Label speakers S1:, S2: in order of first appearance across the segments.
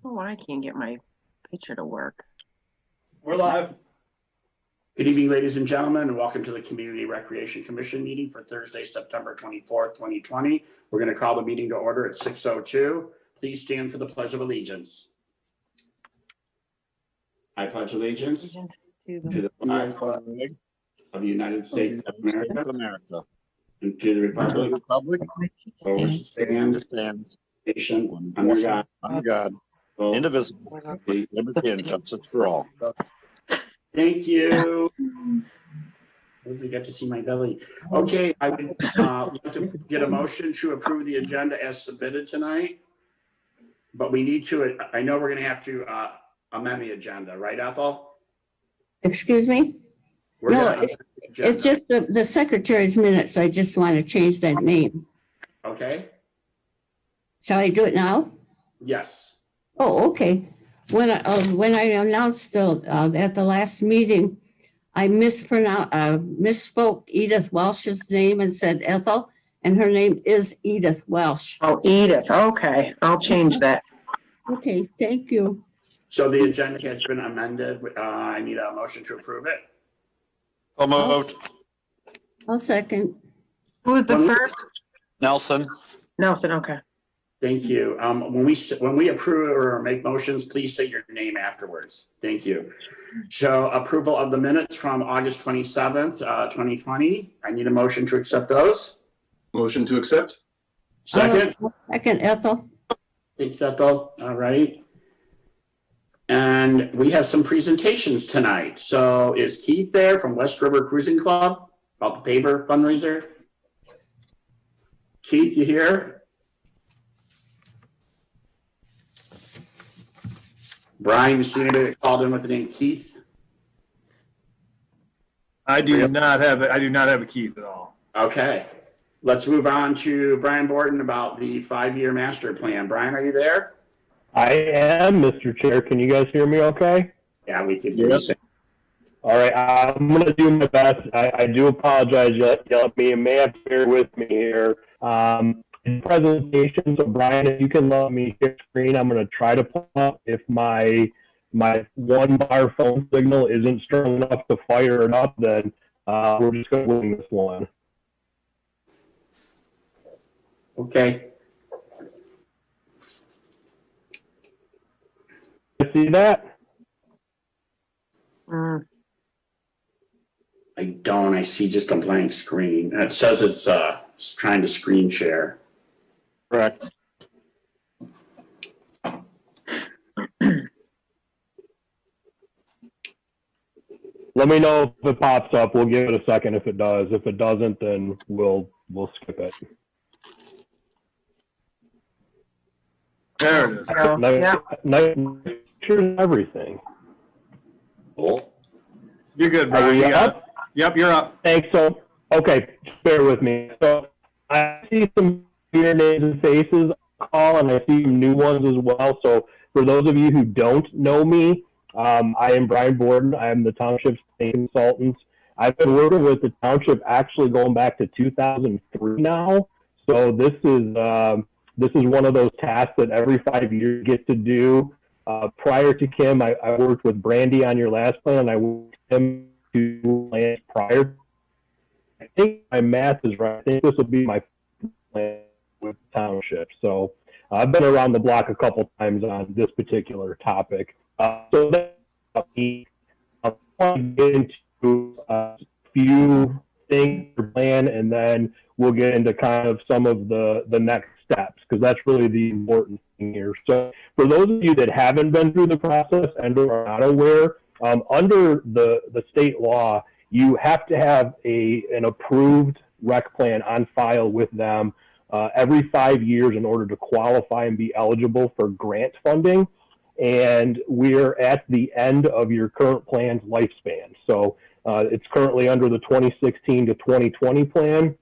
S1: Oh, I can't get my picture to work.
S2: We're live.
S3: Good evening, ladies and gentlemen, and welcome to the Community Recreation Commission meeting for Thursday, September 24th, 2020. We're going to call the meeting to order at 6:02. Please stand for the Pledge of Allegiance. I pledge allegiance to the flag of the United States of America and to the republic for which it stands, nation, under God,
S4: indivisible, liberty and justice for all.
S3: Thank you. We got to see my belly. Okay, I would like to get a motion to approve the agenda as submitted tonight. But we need to, I know we're going to have to amend the agenda, right, Ethel?
S5: Excuse me? No, it's just the secretary's minutes. I just want to change that name.
S3: Okay.
S5: Shall I do it now?
S3: Yes.
S5: Oh, okay. When I announced at the last meeting, I misspoke Edith Welsh's name and said Ethel, and her name is Edith Welsh.
S1: Oh, Edith. Okay, I'll change that.
S5: Okay, thank you.
S3: So the agenda has been amended. I need a motion to approve it.
S4: So moved.
S5: I'll second.
S1: Who was the first?
S4: Nelson.
S1: Nelson, okay.
S3: Thank you. When we approve or make motions, please say your name afterwards. Thank you. So approval of the minutes from August 27th, 2020. I need a motion to accept those.
S2: Motion to accept.
S3: Second.
S5: Second, Ethel.
S3: Thanks, Ethel. All right. And we have some presentations tonight. So is Keith there from West River Cruising Club about the paver fundraiser? Keith, you here? Brian, you see anybody that called in with the name Keith?
S2: I do not have a Keith at all.
S3: Okay. Let's move on to Brian Borden about the 5-year master plan. Brian, are you there?
S6: I am, Mr. Chair. Can you guys hear me okay?
S3: Yeah, we can.
S4: Yes.
S6: All right, I'm going to do my best. I do apologize. You may have to bear with me here. In presentation, so Brian, if you can let me share screen, I'm going to try to pull up if my one bar phone signal isn't strong enough to fire it up, then we're just going to win this one.
S3: Okay.
S6: You see that?
S3: I don't. I see just a blank screen. It says it's trying to screen share.
S4: Correct.
S6: Let me know if it pops up. We'll give it a second if it does. If it doesn't, then we'll skip it.
S2: There it is.
S6: Nice pictures and everything.
S3: Cool.
S2: You're good,
S6: Are
S2: Brian.
S6: we up?
S2: Yep, you're up.
S6: Thanks. So, okay, bear with me. So, I see some familiar names and faces on call, and I see some new ones as well. So, for those of you who don't know me, I am Brian Borden. I am the Township's consultant. I've been working with the Township actually going back to 2003 now. So, this is one of those tasks that every 5 years you get to do. Prior to Kim, I worked with Brandy on your last plan, and I worked with him to plans prior. I think my math is right. I think this will be my plan with Township. So I've been around the block a couple times on this particular topic. So that's I want to get into a few things for plan, and then we'll get into kind of some of the next steps, because that's really the important thing here. So for those of you that haven't been through the process and are not aware, under the state law, you have to have an approved rec plan on file with them every 5 years in order to qualify and be eligible for grant funding. And we're at the end of your current plan's lifespan. So it's currently under the 2016 to 2020 plan.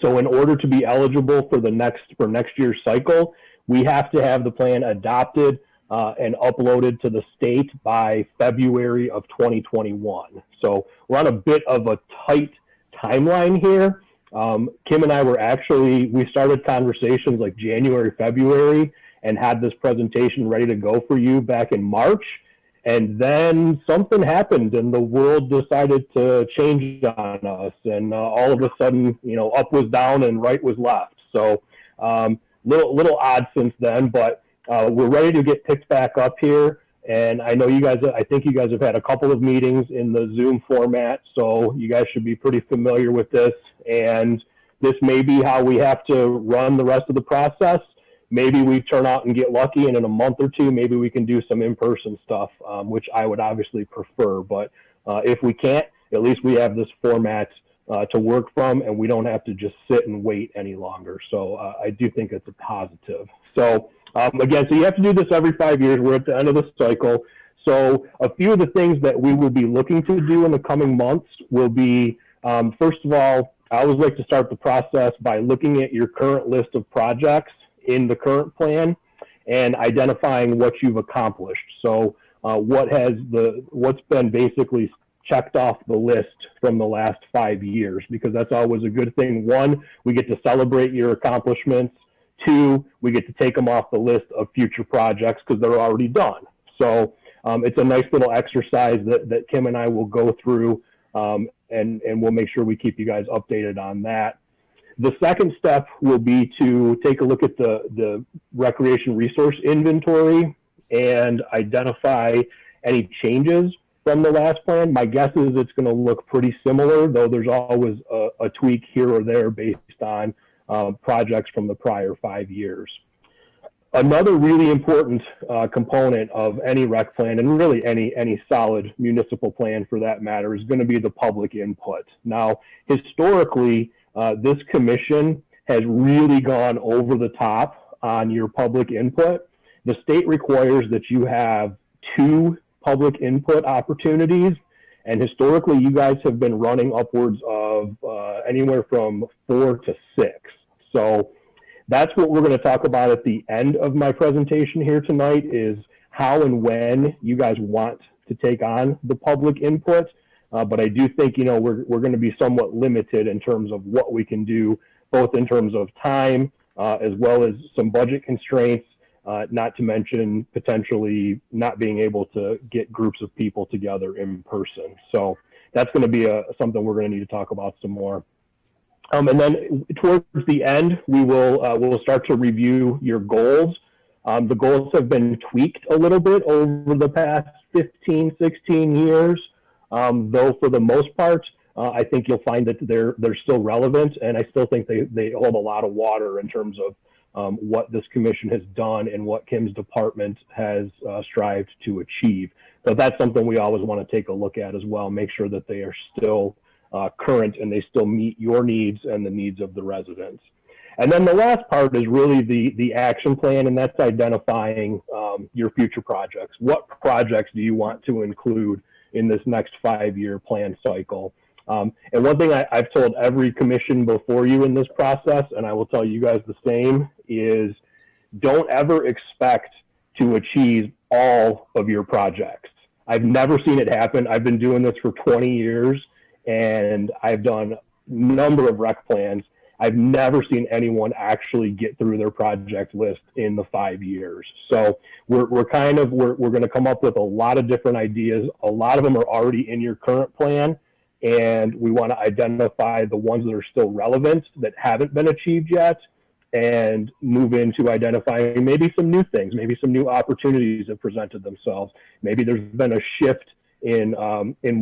S6: So in order to be eligible for next year's cycle, we have to have the plan adopted and uploaded to the state by February of 2021. So we're on a bit of a tight timeline here. Kim and I we started conversations like January, February, and had this presentation ready to go for you back in March. And then something happened and the world decided to change on us. And all of a sudden, you know, up was down and right was left. So little odd since then, but we're ready to get picked back up here. And I know you guys, I think you guys have had a couple of meetings in the Zoom format, so you guys should be pretty familiar with this. And this may be how we have to run the rest of the process. Maybe we turn out and get lucky, and in a month or two, maybe we can do some in-person stuff, which I would obviously prefer. But if we can't, at least we have this format to work from, and we don't have to just sit and wait any longer. So I do think it's a positive. So again, so you have to do this every 5 years. We're at the end of the cycle. So a few of the things that we will be looking to do in the coming months will be, first of all, I always like to start the process by looking at your current list of projects in the current plan and identifying what you've accomplished. So what's been basically checked off the list from the last 5 years, because that's always a good thing. One, we get to celebrate your accomplishments. Two, we get to take them off the list of future projects because they're already done. So it's a nice little exercise that Kim and I will go through, and we'll make sure we keep you guys updated on that. The second step will be to take a look at the recreation resource inventory and identify any changes from the last plan. My guess is it's going to look pretty similar, though there's always a tweak here or there based on projects from the prior 5 years. Another really important component of any rec plan, and really any solid municipal plan for that matter, is going to be the public input. Now, historically, this commission has really gone over the top on your public input. The state requires that you have 2 public input opportunities, and historically you guys have been running upwards of anywhere from 4 to 6. So that's what we're going to talk about at the end of my presentation here tonight, is how and when you guys want to take on the public input. But I do think, you know, we're going to be somewhat limited in terms of what we can do, both in terms of time as well as some budget constraints, not to mention potentially not being able to get groups of people together in person. So that's going to be something we're going to need to talk about some more. And then towards the end, we'll start to review your goals. The goals have been tweaked a little bit over the past 15, 16 years, though for the most part, I think you'll find that they're still relevant, and I still think they hold a lot of water in terms of what this commission has done and what Kim's department has strived to achieve. So that's something we always want to take a look at as well, make sure that they are still current and they still meet your needs and the needs of the residents. And then the last part is really the action plan, and that's identifying your future projects. What projects do you want to include in this next 5-year plan cycle? And one thing I've told every commission before you in this process, and I will tell you guys the same, is don't ever expect to achieve all of your projects. I've never seen it happen. I've been doing this for 20 years, and I've done a number of rec plans. I've never seen anyone actually get through their project list in the 5 years. So we're going to come up with a lot of different ideas. A lot of them are already in your current plan, and we want to identify the ones that are still relevant that haven't been achieved yet, and move into identifying maybe some new things, maybe some new opportunities that presented themselves. Maybe there's been a shift in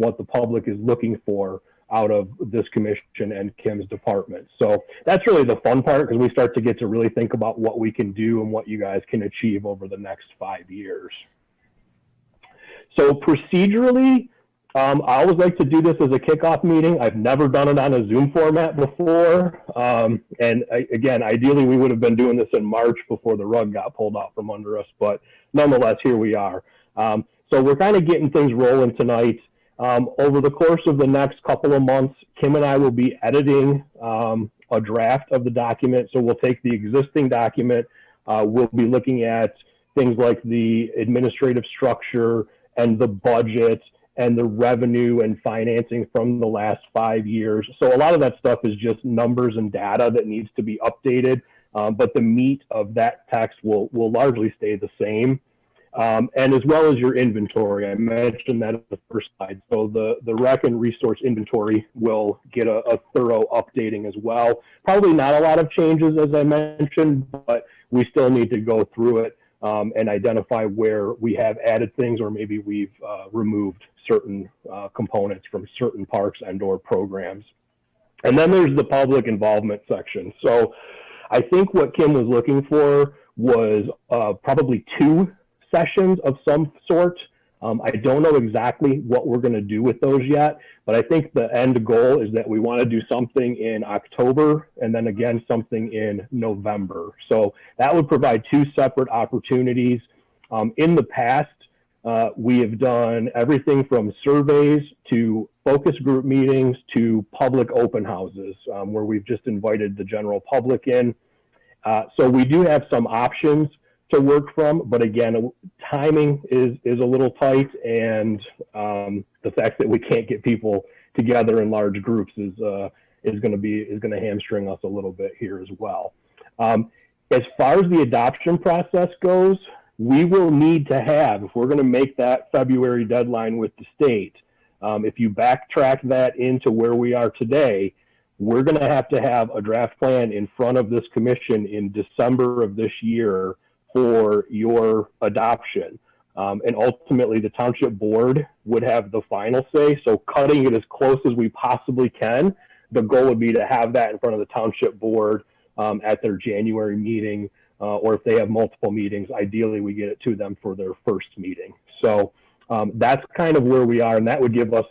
S6: what the public is looking for out of this commission and Kim's department. So that's really the fun part, because we start to get to really think about what we can do and what you guys can achieve over the next 5 years. So procedurally, I always like to do this as a kickoff meeting. I've never done it on a Zoom format before. And again, ideally we would have been doing this in March before the rug got pulled out from under us, but nonetheless, here we are. So we're kind of getting things rolling tonight. Over the course of the next couple of months, Kim and I will be editing a draft of the document. So we'll take the existing document. We'll be looking at things like the administrative structure and the budget and the revenue and financing from the last 5 years. So a lot of that stuff is just numbers and data that needs to be updated. but the meat of that text will largely stay the same. And as well as your inventory, I mentioned that at the first slide. So the rec and resource inventory will get a thorough updating as well. Probably not a lot of changes, as I mentioned, but we still need to go through it and identify where we have added things, or maybe we've removed certain components from certain parks and/or programs. And then there's the public involvement section. So I think what Kim was looking for was probably 2 sessions of some sort. I don't know exactly what we're going to do with those yet, but I think the end goal is that we want to do something in October and then again something in November. So that would provide 2 separate opportunities. In the past, we have done everything from surveys to focus group meetings to public open houses, where we've just invited the general public in. So we do have some options to work from, but again, timing is a little tight, and the fact that we can't get people together in large groups is going to hamstring us a little bit here as well. As far as the adoption process goes, we will need to have, if we're going to make that February deadline with the state, if you backtrack that into where we are today, we're going to have a draft plan in front of this commission in December of this year for your adoption. And ultimately the township board would have the final say. So cutting it as close as we possibly can, the goal would be to have that in front of the township board at their January meeting, or if they have multiple meetings, ideally we get it to them for their first meeting. So that's kind of where we are, and that would give us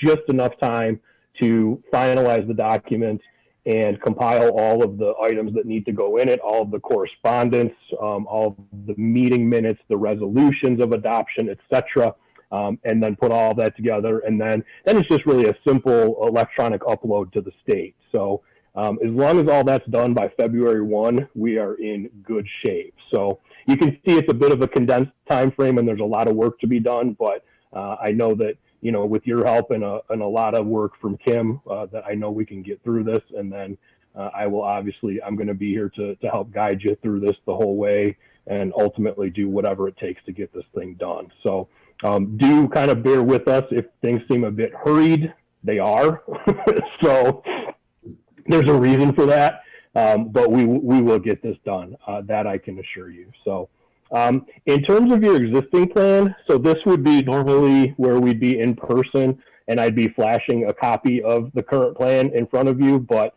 S6: just enough time to finalize the document and compile all of the items that need to go in it, all of the correspondence, all of the meeting minutes, the resolutions of adoption, etc., and then put all of that together. And then it's just really a simple electronic upload to the state. So as long as all that's done by February 1, we are in good shape. So you can see it's a bit of a condensed time frame, and there's a lot of work to be done, but I know that, you know, with your help and a lot of work from Kim, that I know we can get through this. And then I'm going to be here to help guide you through this the whole way and ultimately do whatever it takes to get this thing done. So do kind of bear with us if things seem a bit hurried. They are. So there's a reason for that, but we will get this done. That I can assure you. So. In terms of your existing plan, so this would be normally where we'd be in person and I'd be flashing a copy of the current plan in front of you, but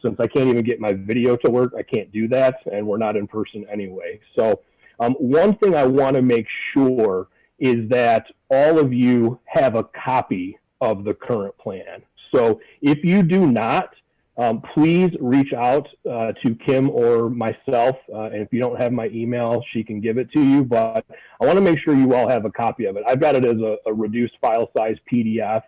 S6: since I can't even get my video to work, I can't do that, and we're not in person anyway. So one thing I want to make sure is that all of you have a copy of the current plan. So if you do not, please reach out to Kim or myself, and if you don't have my email, she can give it to you, but I want to make sure you all have a copy of it. I've got it as a reduced file size PDF.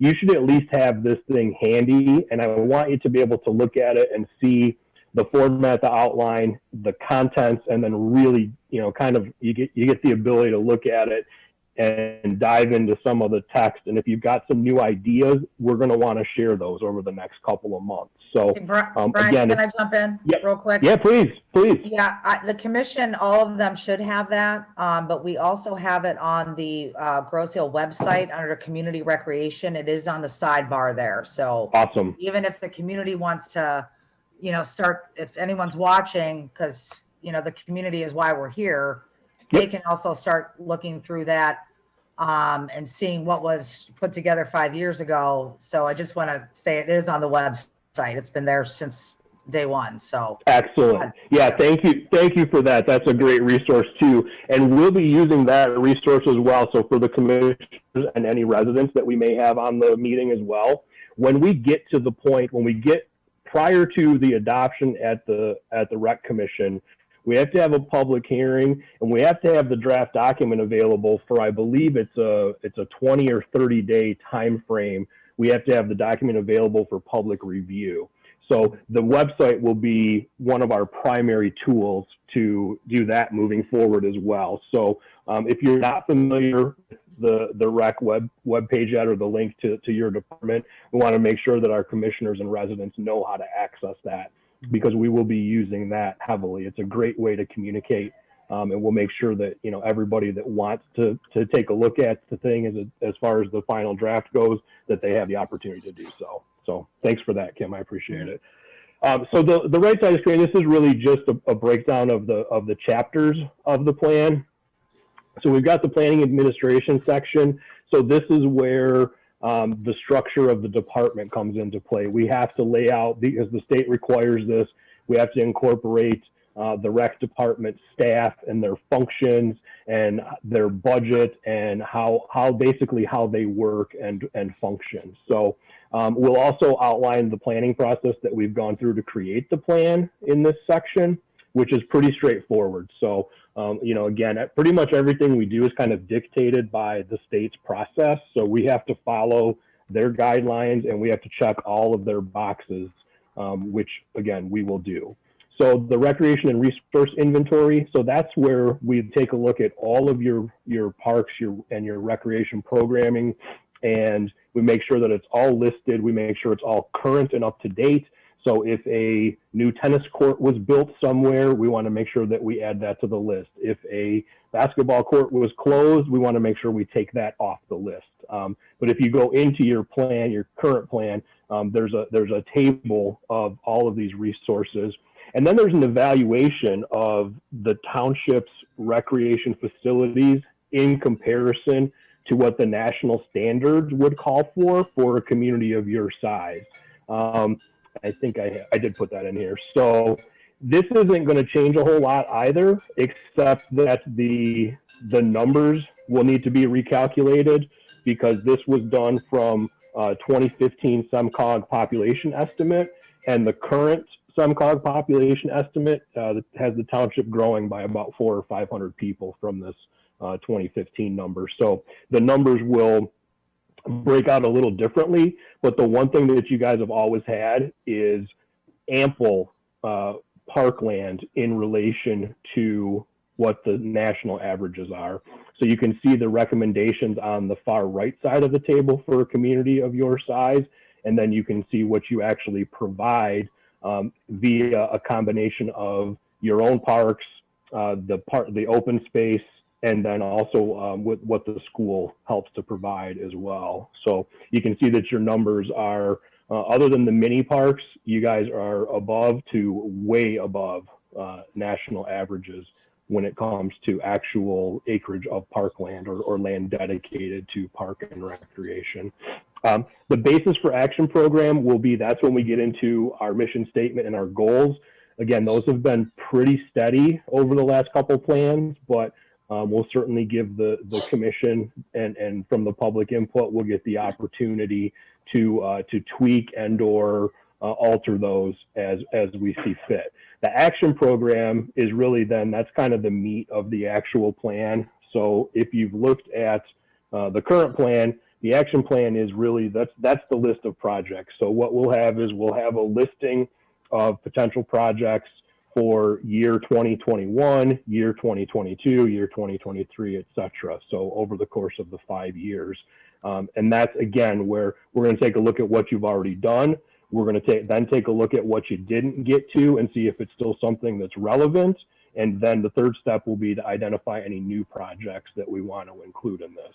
S6: You should at least have this thing handy, and I want you to be able to look at it and see the format, the outline, the contents, and then really, you know, kind of you get the ability to look at it and dive into some of the text. And if you've got some new ideas, we're going to want to share those over the next couple of months. So
S7: Hey, Brian,
S6: again,
S7: can I jump in real quick?
S6: yeah, please.
S7: Yeah, the commission, all of them should have that, but we also have it on the Grosse Ile website under community recreation. It is on the sidebar there. So
S6: Awesome.
S7: even if the community wants to, you know, start, if anyone's watching, because, you know, the community is why we're here, they can also start looking through that and seeing what was put together 5 years ago. So I just want to say it is on the website. It's been there since day one. So
S6: excellent. Yeah, thank you for that. That's a great resource too, and we'll be using that resource as well. So for the commissioners and any residents that we may have on the meeting as well, when we get to the point, when we get prior to the adoption at the rec commission, we have to have a public hearing, and we have to have the draft document available for, I believe it's a 20 or 30 day time frame. We have to have the document available for public review. So the website will be one of our primary tools to do that moving forward as well. So if you're not familiar with the rec web page yet, or the link to your department, we want to make sure that our commissioners and residents know how to access that. because we will be using that heavily. It's a great way to communicate, and we'll make sure that, you know, everybody that wants to take a look at the thing as far as the final draft goes, that they have the opportunity to do so. So thanks for that, Kim. I appreciate it. So the right side of the screen, this is really just a breakdown of the chapters of the plan. So we've got the planning administration section. So this is where the structure of the department comes into play. We have to lay out, because the state requires this, we have to incorporate the rec department staff and their functions and their budget and how basically how they work and function. So we'll also outline the planning process that we've gone through to create the plan in this section, which is pretty straightforward. So, you know, again, pretty much everything we do is kind of dictated by the state's process. So we have to follow their guidelines and we have to check all of their boxes, which again, we will do. So the recreation and resource inventory. So that's where we take a look at all of your parks, and your recreation programming, and we make sure that it's all listed. We make sure it's all current and up to date. So if a new tennis court was built somewhere, we want to make sure that we add that to the list. If a basketball court was closed, we want to make sure we take that off the list. But if you go into your plan, your current plan, there's a table of all of these resources. And then there's an evaluation of the township's recreation facilities in comparison to what the national standards would call for a community of your size. I think I did put that in here. So this isn't going to change a whole lot either, except that the numbers will need to be recalculated, because this was done from 2015 SEMCOG population estimate, and the current SEMCOG population estimate has the township growing by about 400 or 500 people from this 2015 number. So the numbers will break out a little differently, but the one thing that you guys have always had is ample parkland in relation to what the national averages are. So you can see the recommendations on the far right side of the table for a community of your size, and then you can see what you actually provide via a combination of your own parks, the open space, and then also with what the school helps to provide as well. So you can see that your numbers are, other than the mini parks, you guys are above to way above national averages when it comes to actual acreage of parkland or land dedicated to park and recreation. The basis for action program will be, that's when we get into our mission statement and our goals. Again, those have been pretty steady over the last couple plans, but we'll certainly give the commission and from the public input, we'll get the opportunity to tweak and or alter those as we see fit. The action program is really then, that's kind of the meat of the actual plan. So if you've looked at the current plan, the action plan is really, that's the list of projects. So what we'll have is we'll have a listing of potential projects for year 2021, year 2022, year 2023, et cetera. So over the course of the 5 years. And that's, again, where we're going to take a look at what you've already done. We're going to then take a look at what you didn't get to and see if it's still something that's relevant. And then the third step will be to identify any new projects that we want to include in this.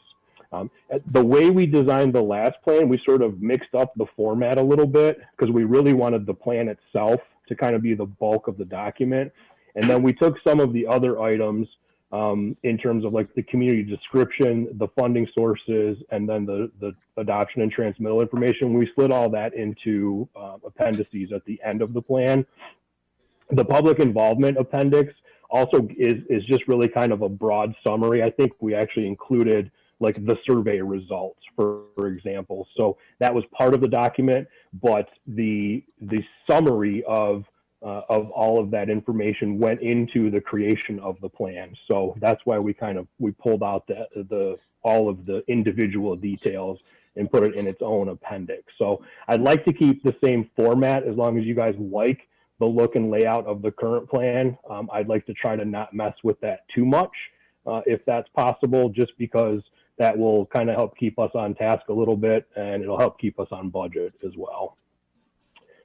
S6: The way we designed the last plan, we sort of mixed up the format a little bit, because we really wanted the plan itself to kind of be the bulk of the document. And then we took some of the other items in terms of like the community description, the funding sources, and then the adoption and transmittal information. We split all that into appendices at the end of the plan. The public involvement appendix also is just really kind of a broad summary. I think we actually included like the survey results, for example. So that was part of the document, but the summary of all of that information went into the creation of the plan. So that's why we pulled out all of the individual details and put it in its own appendix. So I'd like to keep the same format as long as you guys like the look and layout of the current plan. I'd like to try to not mess with that too much, if that's possible, just because that will kind of help keep us on task a little bit, and it'll help keep us on budget as well.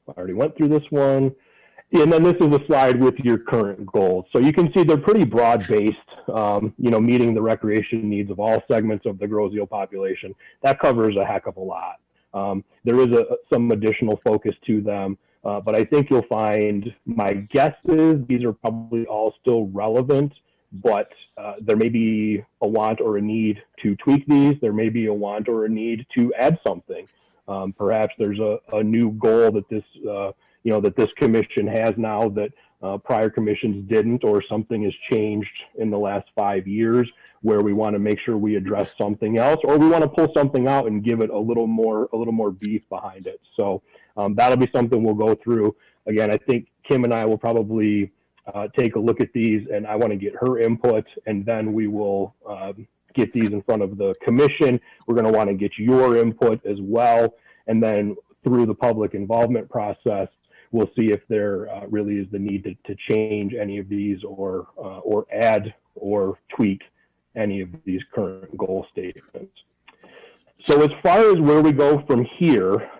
S6: I already went through this one. And then this is a slide with your current goals. So you can see they're pretty broad-based, meeting the recreation needs of all segments of the grows eel population. That covers a heck of a lot. There is some additional focus to them, but I think you'll find, my guess is these are probably all still relevant, but there may be a want or a need to tweak these. There may be a want or a need to add something. Perhaps there's a new goal that this commission has now that prior commissions didn't, or something has changed in the last 5 years where we want to make sure we address something else, or we want to pull something out and give it a little more beef behind it. So that'll be something we'll go through. Again, I think Kim and I will probably take a look at these, and I want to get her input, and then we will get these in front of the commission. We're going to want to get your input as well, and then through the public involvement process, we'll see if there really is the need to change any of these, or add or tweak any of these current goal statements. So as far as where we go from here,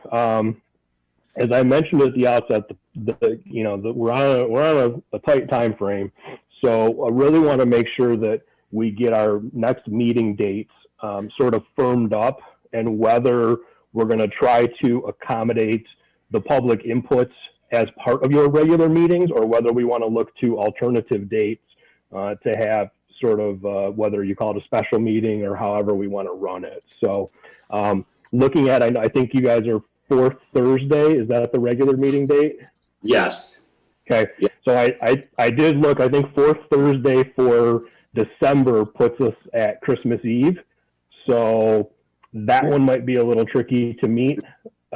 S6: as I mentioned at the outset, we're on a tight time frame. So I really want to make sure that we get our next meeting dates sort of firmed up, and whether we're going to try to accommodate the public inputs as part of your regular meetings, or whether we want to look to alternative dates to have sort of whether you call it a special meeting or however we want to run it. So looking at, I think you guys are fourth Thursday. Is that the regular meeting date?
S3: Yes.
S6: Okay.
S3: Yeah.
S6: So I did look. I think fourth Thursday for December puts us at Christmas Eve. So that one might be a little tricky to meet.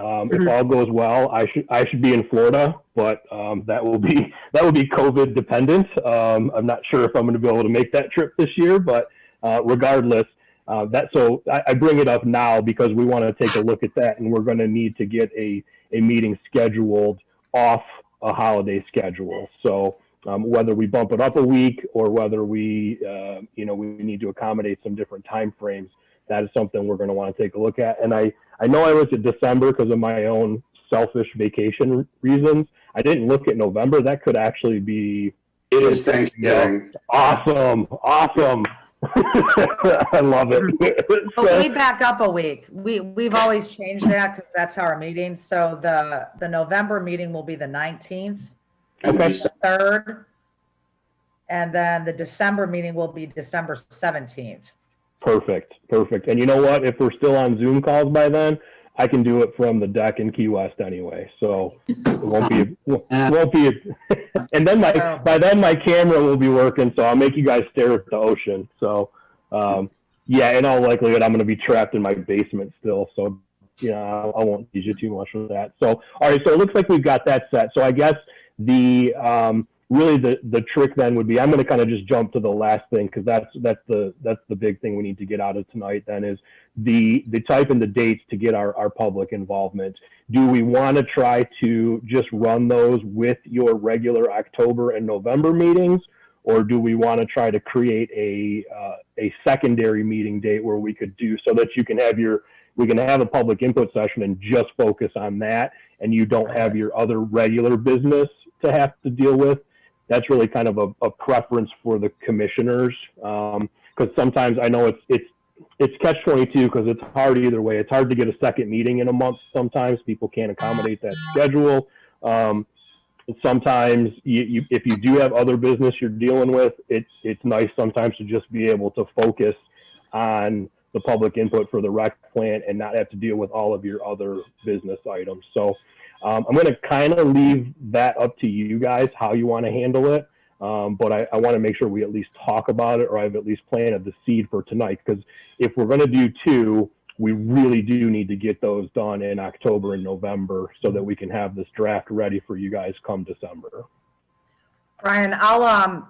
S6: If all goes well, I should be in Florida, but that will be COVID dependent. I'm not sure if I'm going to be able to make that trip this year, but regardless, so I bring it up now because we want to take a look at that, and we're going to need to get a meeting scheduled off a holiday schedule. So whether we bump it up a week, or whether we we need to accommodate some different time frames, that is something we're going to want to take a look at. And I know I looked at December because of my own selfish vacation reasons. I didn't look at November. That could actually be.
S3: It is Thanksgiving.
S6: Awesome. I love it.
S7: But we back up a week. We've always changed that because that's how our meetings. So the November meeting will be the 19th,
S6: Okay.
S7: 3rd, and then the December meeting will be December 17th.
S6: Perfect. And you know what? If we're still on Zoom calls by then, I can do it from the deck in Key West anyway. So it won't be. And then by then my camera will be working, so I'll make you guys stare at the ocean. So yeah, in all likelihood, I'm going to be trapped in my basement still. So yeah, I won't tease you too much with that. So all right, so it looks like we've got that set. So I guess the really the trick then would be, I'm going to kind of just jump to the last thing, because that's the big thing we need to get out of tonight then, is the type and the dates to get our public involvement. Do we want to try to just run those with your regular October and November meetings, or do we want to try to create a secondary meeting date where we could do, so that we can have a public input session and just focus on that, and you don't have your other regular business to have to deal with? That's really kind of a preference for the commissioners, because sometimes I know it's catch-22, because it's hard either way. It's hard to get a second meeting in a month. Sometimes people can't accommodate that schedule. Sometimes if you do have other business you're dealing with, it's nice sometimes to just be able to focus on the public input for the rec plan and not have to deal with all of your other business items. So I'm going to kind of leave that up to you guys, how you want to handle it. But I want to make sure we at least talk about it, or I've at least planted the seed for tonight, because if we're going to do two, we really do need to get those done in October and November so that we can have this draft ready for you guys come December.
S7: Brian, I'll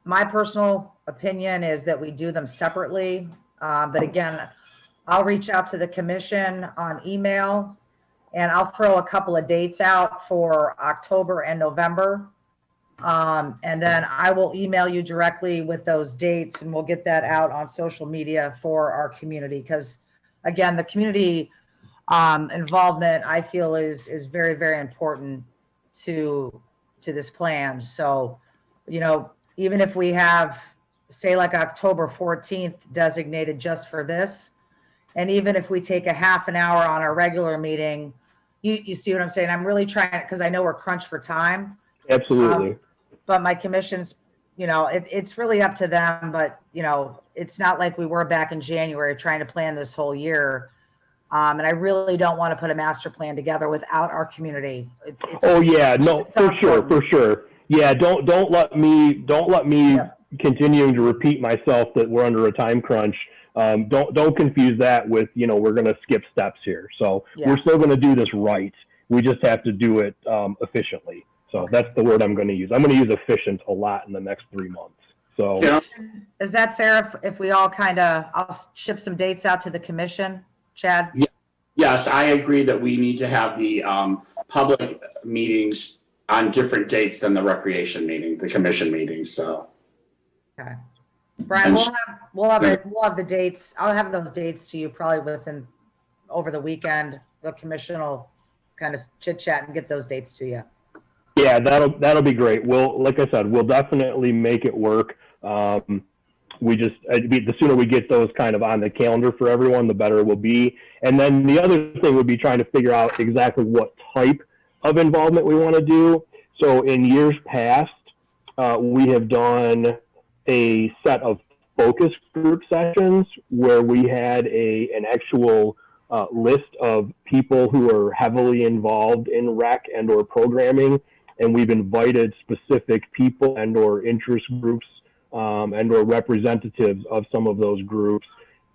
S7: my personal opinion is that we do them separately. But again, I'll reach out to the commission on email, and I'll throw a couple of dates out for October and November. And then I will email you directly with those dates, and we'll get that out on social media for our community. Because again, the community involvement, I feel is very, very important to this plan. So, you know, even if we have, say, like October 14th designated just for this, and even if we take a half an hour on our regular meeting, you see what I'm saying? I'm really trying, because I know we're crunched for time.
S6: Absolutely.
S7: But my commissions, you know, it's really up to them, but, you know, it's not like we were back in January trying to plan this whole year. And I really don't want to put a master plan together without our community.
S6: Oh yeah, no,
S7: it's so
S6: for sure,
S7: important.
S6: for sure. Yeah, don't let me
S7: Yeah.
S6: continuing to repeat myself that we're under a time crunch. Don't confuse that with, you know, we're going to skip steps here. So
S7: Yeah.
S6: we're still going to do this right. We just have to do it efficiently. So
S7: Okay.
S6: that's the word I'm going to use. I'm going to use efficient a lot in the next 3 months. So
S3: Yeah.
S7: Is that fair if we all kind of, I'll ship some dates out to the commission, Chad?
S3: Yes, I agree that we need to have the public meetings on different dates than the recreation meeting, the commission meetings, so.
S7: Okay. Brian, we'll have the dates. I'll have those dates to you probably over the weekend. The commission will kind of chit chat and get those dates to you.
S6: yeah, that'll be great. Like I said, we'll definitely make it work. The sooner we get those kind of on the calendar for everyone, the better it will be. And then the other thing would be trying to figure out exactly what type of involvement we want to do. So in years past, we have done a set of focus group sessions where we had an actual list of people who are heavily involved in rec and or programming, and we've invited specific people and or interest groups and or representatives of some of those groups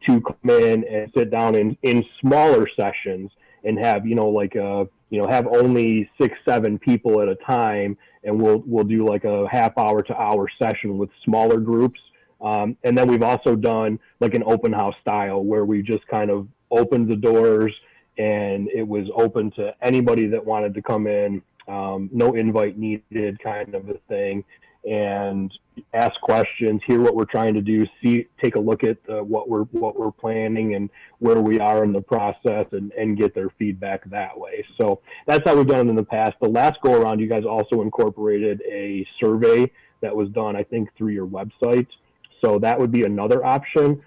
S6: to come in and sit down in smaller sessions and have, have only 6-7 people at a time, and we'll do like a half hour to hour session with smaller groups. And then we've also done like an open house style where we just kind of opened the doors and it was open to anybody that wanted to come in, no invite needed kind of a thing, and ask questions, hear what we're trying to do, take a look at what we're planning and where we are in the process, and get their feedback that way. So that's how we've done it in the past. The last go around, you guys also incorporated a survey that was done, I think, through your website. So that would be another option.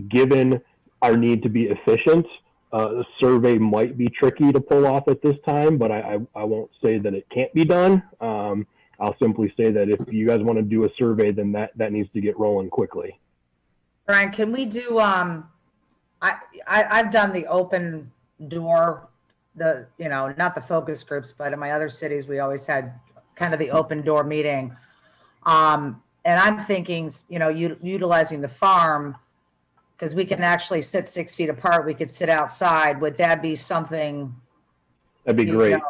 S6: Given our need to be efficient, the survey might be tricky to pull off at this time, but I won't say that it can't be done. I'll simply say that if you guys want to do a survey, then that needs to get rolling quickly.
S7: Brian, can we do, I've done the open door, not the focus groups, but in my other cities, we always had kind of the open door meeting. And I'm thinking, utilizing the farm, because we can actually sit 6 feet apart. We could sit outside. Would that be something?
S6: That'd be great.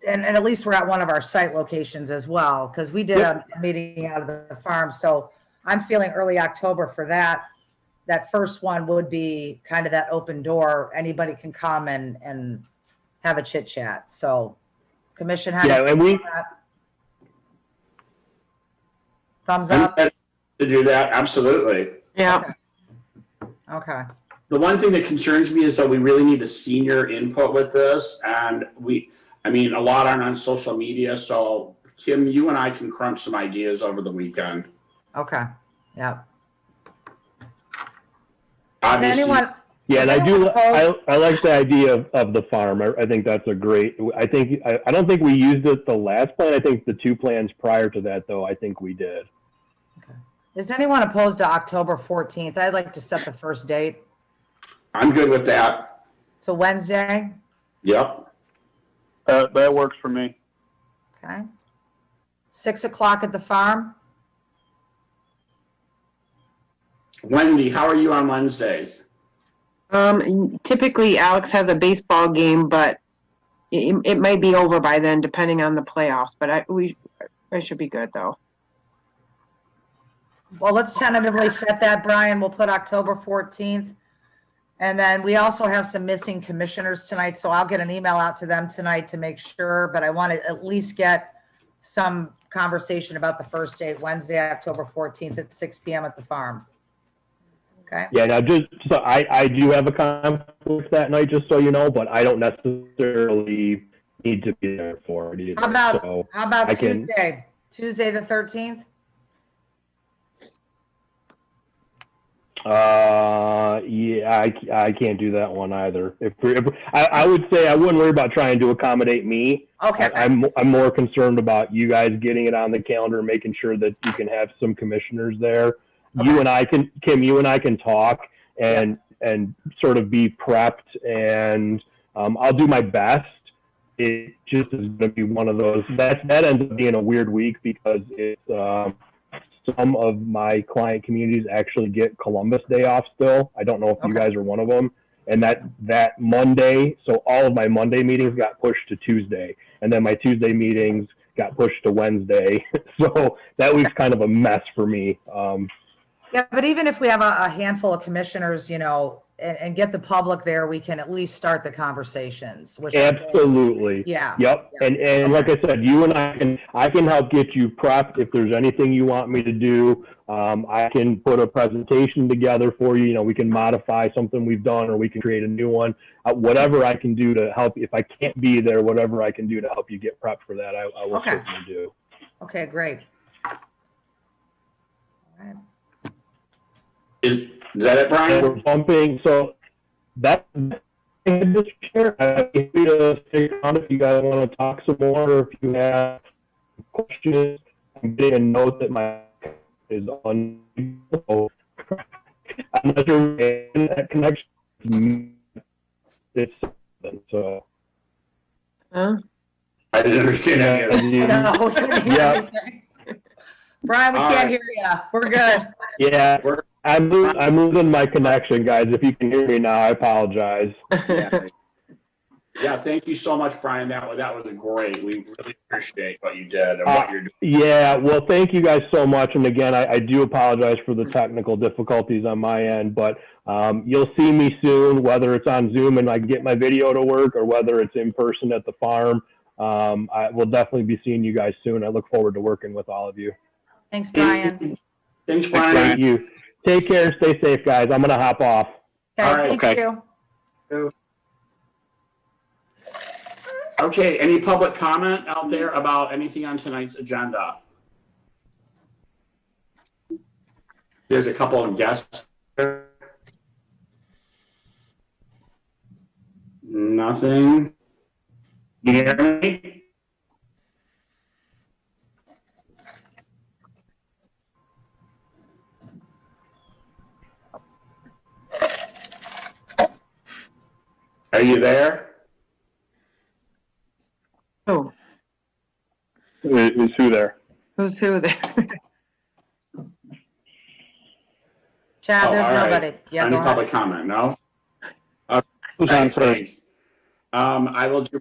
S7: And at least we're at one of our site locations as well, because we did a meeting out of the farm. So I'm feeling early October for that. That first one would be kind of that open door. Anybody can come and have a chit chat. So commission had thumbs up
S3: to do that, absolutely.
S1: Yeah.
S7: Okay.
S3: The one thing that concerns me is that we really need the senior input with this, and a lot aren't on social media, so Kim, you and I can crunch some ideas over the weekend.
S7: Okay. Yeah.
S3: Obviously,
S6: Yeah, and I like the idea of the farm. I think that's a great. I don't think we used it the last plan. I think the 2 plans prior to that, though, I think we did.
S7: Okay. Is anyone opposed to October 14th? I'd like to set the first date.
S3: I'm good with that.
S7: So Wednesday?
S3: Yep.
S2: That works for me.
S7: Okay. 6 o'clock at the farm?
S3: Wendy, how are you on Wednesdays?
S1: Typically Alex has a baseball game, but it might be over by then, depending on the playoffs, but I should be good though.
S7: Well, let's tentatively set that, Brian. We'll put October 14th. And then we also have some missing commissioners tonight, so I'll get an email out to them tonight to make sure, but I want to at least get some conversation about the first date, Wednesday, October 14th at 6 p.m. at the farm. Okay.
S6: Yeah, now just so I do have a conflict that night, just so you know, but I don't necessarily need to be there for it either. So
S7: How about
S6: I can-
S7: Tuesday the 13th?
S6: Yeah, I can't do that one either. If I would say I wouldn't worry about trying to accommodate me.
S7: Okay.
S6: I'm more concerned about you guys getting it on the calendar, making sure that you can have some commissioners there.
S7: Okay.
S6: You and I can, Kim, you and I can talk and sort of be prepped, and I'll do my best. It just is going to be one of those that ends up being a weird week because it's some of my client communities actually get Columbus Day off still. I don't know if you guys are one of them. And that Monday, so all of my Monday meetings got pushed to Tuesday, and then my Tuesday meetings got pushed to Wednesday. So that week's kind of a mess for me.
S7: Yeah, but even if we have a handful of commissioners, you know, and get the public there, we can at least start the conversations. Which
S6: Absolutely.
S7: Yeah.
S6: Yep.
S7: Yeah.
S6: And like I said, you and I can help get you prepped. If there's anything you want me to do, I can put a presentation together for you. You know, we can modify something we've done, or we can create a new one. Whatever I can do to help. If I can't be there, whatever I can do to help you get prepped for that, I will certainly do.
S7: Okay, great. All right.
S3: Is that it, Brian?
S6: We're bumping, so that's this year. I'm happy to stick around if you guys want to talk some more, or if you have questions. I'm getting a note that my is on. I'm not sure that connection. It's so.
S1: Huh?
S3: I didn't understand any of that.
S7: No, we couldn't hear anything. Brian, we
S3: All
S7: can't
S3: right.
S7: hear you. We're good.
S6: Yeah, I'm losing my connection, guys. If you can hear me now, I apologize.
S3: Yeah, thank you so much, Brian. That was great. We really appreciate what you did and what you're doing.
S6: Yeah, well, thank you guys so much. And again, I do apologize for the technical difficulties on my end, but you'll see me soon, whether it's on Zoom and I can get my video to work, or whether it's in person at the farm. I will definitely be seeing you guys soon. I look forward to working with all of you.
S7: Thanks, Brian.
S3: Thanks, Brian.
S6: Thank you. Take care. Stay safe, guys. I'm going to hop off.
S7: Okay,
S3: All right.
S7: thank
S4: Okay.
S7: you.
S3: Okay, any public comment out there about anything on tonight's agenda? There's a couple of guests there. Nothing. You hear me? Are you there?
S1: Oh,
S2: Is who there?
S1: who's who there?
S7: Chad,
S3: Oh,
S7: there's
S3: all right.
S7: nobody. Yeah,
S3: Any
S7: go ahead.
S3: public comment? No?
S4: Who's on
S3: Okay,
S4: first?
S3: thanks. I will do.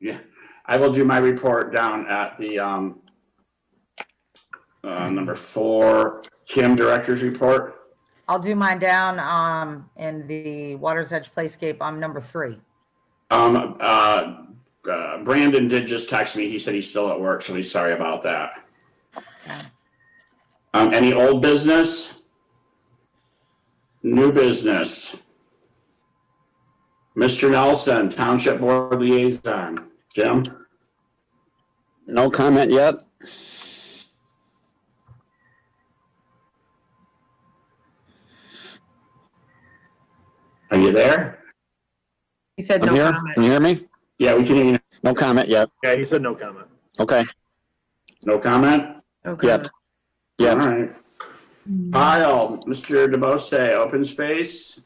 S3: Yeah, I will do my report down at the number 4 Kim director's report.
S7: I'll do mine down in the Water's Edge Playscape. I'm number 3.
S3: Brandon did just text me. He said he's still at work, so he's sorry about that. Any old business? New business? Mr. Nelson, Township Board Liaison. Jim?
S4: No comment yet?
S3: Are you there?
S1: He said
S4: I'm
S1: no
S4: here.
S1: comment.
S4: Can you hear me?
S3: Yeah, we can hear you.
S4: No comment yet.
S2: Yeah, he said no comment.
S4: Okay.
S3: No comment?
S1: Okay.
S4: Yet. Yet.
S3: All right. Kyle, Mr. Beausset, open space.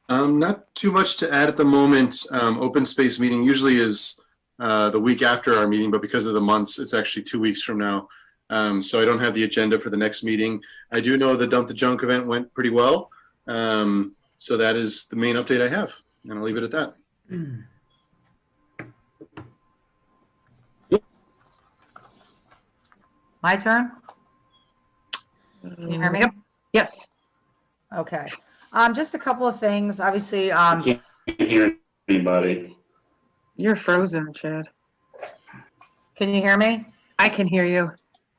S8: Not too much to add at the moment. Open space meeting usually is the week after our meeting, but because of the months, it's actually 2 weeks from now. So I don't have the agenda for the next meeting. I do know the Dump the Junk event went pretty well. So that is the main update I have, and I'll leave it at that.
S7: My turn? Can you hear me?
S1: Yep. Yes.
S7: Okay. Just a couple of things. Obviously,
S3: I can't hear anybody.
S1: You're frozen, Chad.
S7: can you hear me?
S1: I can hear you.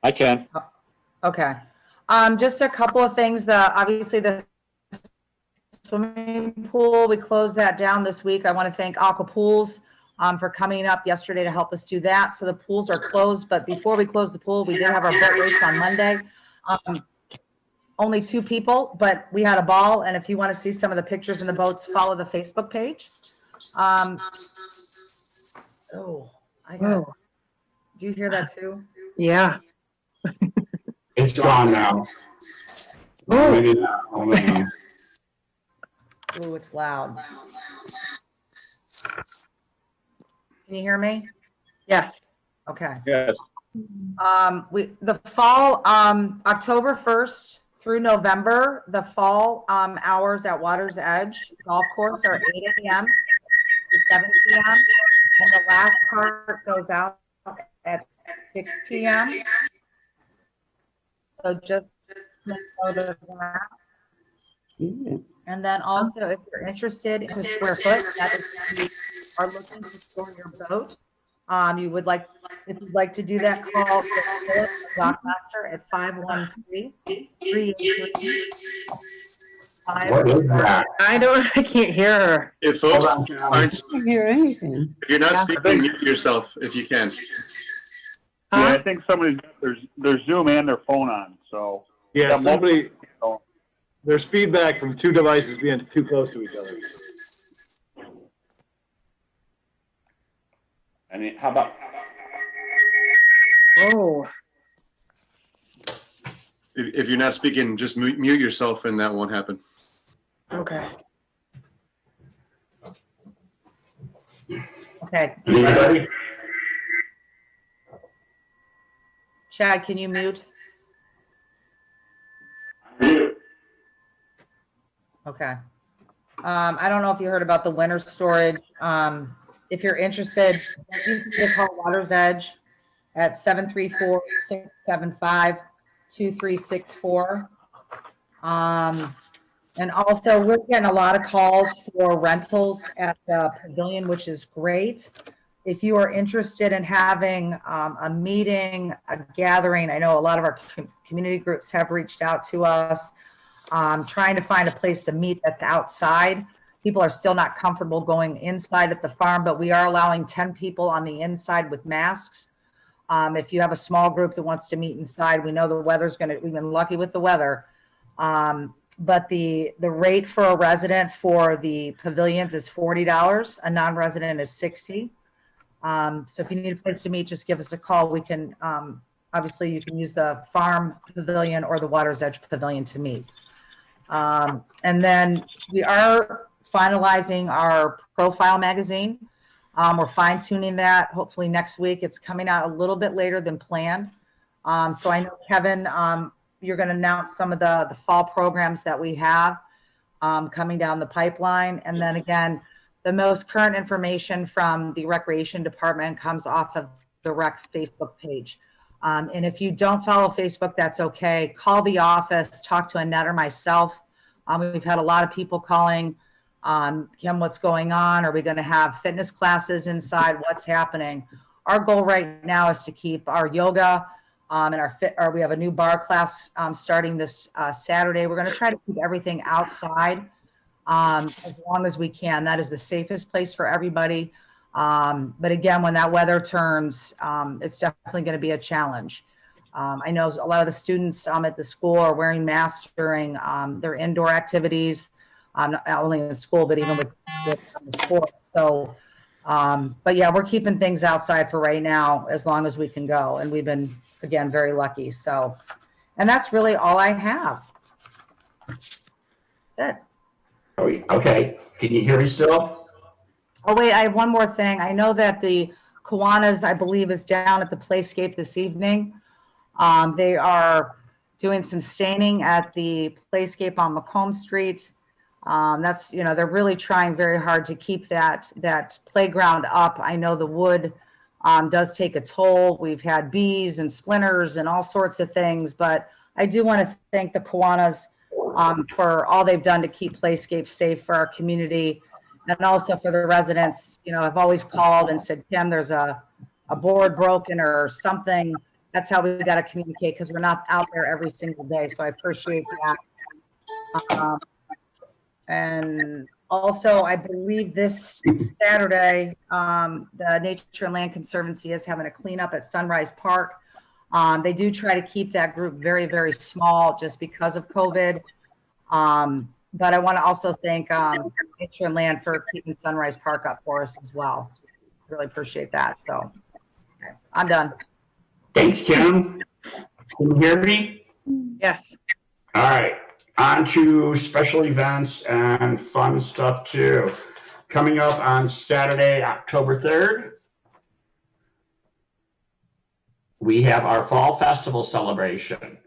S4: I can.
S7: Okay. Just a couple of things. Obviously the swimming pool, we closed that down this week. I want to thank Aqua Pools for coming up yesterday to help us do that. So the pools are closed, but before we close the pool, we did have our boat race on Monday. Only 2 people, but we had a ball. And if you want to see some of the pictures in the boats, follow the Facebook page. Do you hear that too?
S1: Yeah.
S3: It's gone now. Maybe not. Oh, man.
S7: Ooh, it's loud. Can you hear me?
S1: Yes.
S7: Okay.
S4: Yes.
S7: The fall, October 1st through November, the fall hours at Water's Edge Golf Course are 8 a.m. to 7 p.m. And the last part goes out at 6 p.m. So just make note of that. And then also, if you're interested in the square foot, that is, you are looking to store your boat. You would like, if you'd like to do that, call the Dockmaster at 513-383.
S3: What is that?
S1: I can't hear her.
S8: If folks aren't,
S5: I can't hear anything.
S8: if you're not speaking, mute yourself if you can.
S2: Yeah, I think somebody's got their Zoom and their phone on, so.
S9: Yeah, somebody, there's feedback from 2 devices being too close to each other.
S3: I mean, how about?
S1: Oh.
S8: If you're not speaking, just mute yourself and that won't happen.
S1: Okay.
S7: Okay.
S3: Anybody?
S7: Chad, can you mute? Okay. I don't know if you heard about the winter storage. If you're interested, you can call Water's Edge at 734-675-2364. And also, we're getting a lot of calls for rentals at the pavilion, which is great. If you are interested in having a meeting, a gathering, I know a lot of our community groups have reached out to us, trying to find a place to meet that's outside. People are still not comfortable going inside at the farm, but we are allowing 10 people on the inside with masks. If you have a small group that wants to meet inside, we know the weather's we've been lucky with the weather. But the rate for a resident for the pavilions is $40. A non-resident is $60. So if you need a place to meet, just give us a call. We can, obviously you can use the farm pavilion or the Water's Edge pavilion to meet. And then we are finalizing our profile magazine. We're fine tuning that. Hopefully next week. It's coming out a little bit later than planned. So I know, Kevin, you're going to announce some of the fall programs that we have coming down the pipeline. And then again, the most current information from the Recreation Department comes off of the Rec Facebook page. And if you don't follow Facebook, that's okay. Call the office, talk to Annette or myself. We've had a lot of people calling, Kim, what's going on? Are we going to have fitness classes inside? What's happening? Our goal right now is to keep our yoga and we have a new bar class starting this Saturday. We're going to try to keep everything outside as long as we can. That is the safest place for everybody. But again, when that weather turns, it's definitely going to be a challenge. I know a lot of the students at the school are wearing masks during their indoor activities, not only in the school, but even with sports. So, but yeah, we're keeping things outside for right now, as long as we can go. And we've been, again, very lucky. So, and that's really all I have. That's it.
S3: Okay. Can you hear me still?
S7: Oh, wait, I have one more thing. I know that the Kiwanis, I believe, is down at the Playscape this evening. They are doing some staining at the Playscape on Macomb Street. That's, they're really trying very hard to keep that playground up. I know the wood does take a toll. We've had bees and splinters and all sorts of things, but I do want to thank the Kiwanis for all they've done to keep Playscape safe for our community. And also for the residents, I've always called and said, Kim, there's a board broken or something. that's how we got to communicate because we're not out there every single day. So I appreciate that. And also, I believe this Saturday, the Nature and Land Conservancy is having a cleanup at Sunrise Park. They do try to keep that group very, very small just because of COVID. But I want to also thank Nature and Land for keeping Sunrise Park up for us as well. Really appreciate that. So okay, I'm done.
S3: Thanks, Kim. Can you hear me?
S1: Yes.
S3: All right. On to special events and fun stuff too. Coming up on Saturday, October 3rd, we have our Fall Festival celebration.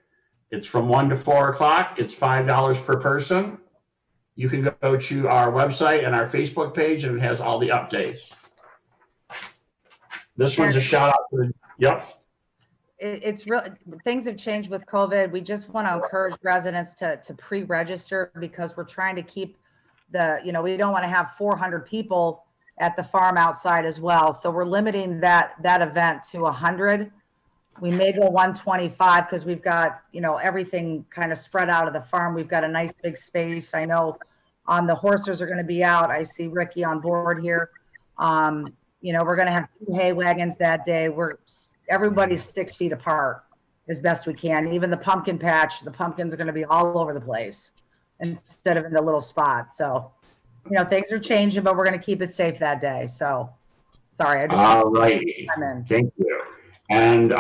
S3: It's from 1 to 4 o'clock. It's $5 per person. You can go to our website and our Facebook page, and it has all the updates. This one's a shout out to, yep.
S7: It's real. Things have changed with COVID. We just want to encourage residents to pre-register because we're trying to keep the, we don't want to have 400 people at the farm outside as well. So we're limiting that event to 100. We may go 125 because we've got, everything kind of spread out of the farm. We've got a nice big space. I know the horses are going to be out. I see Ricky on board here. We're going to have 2 hay wagons that day. Everybody's 6 feet apart as best we can. Even the pumpkin patch, the pumpkins are going to be all over the place instead of in the little spot. So, things are changing, but we're going to keep it safe that day. So, sorry.
S3: All right. Thank you. And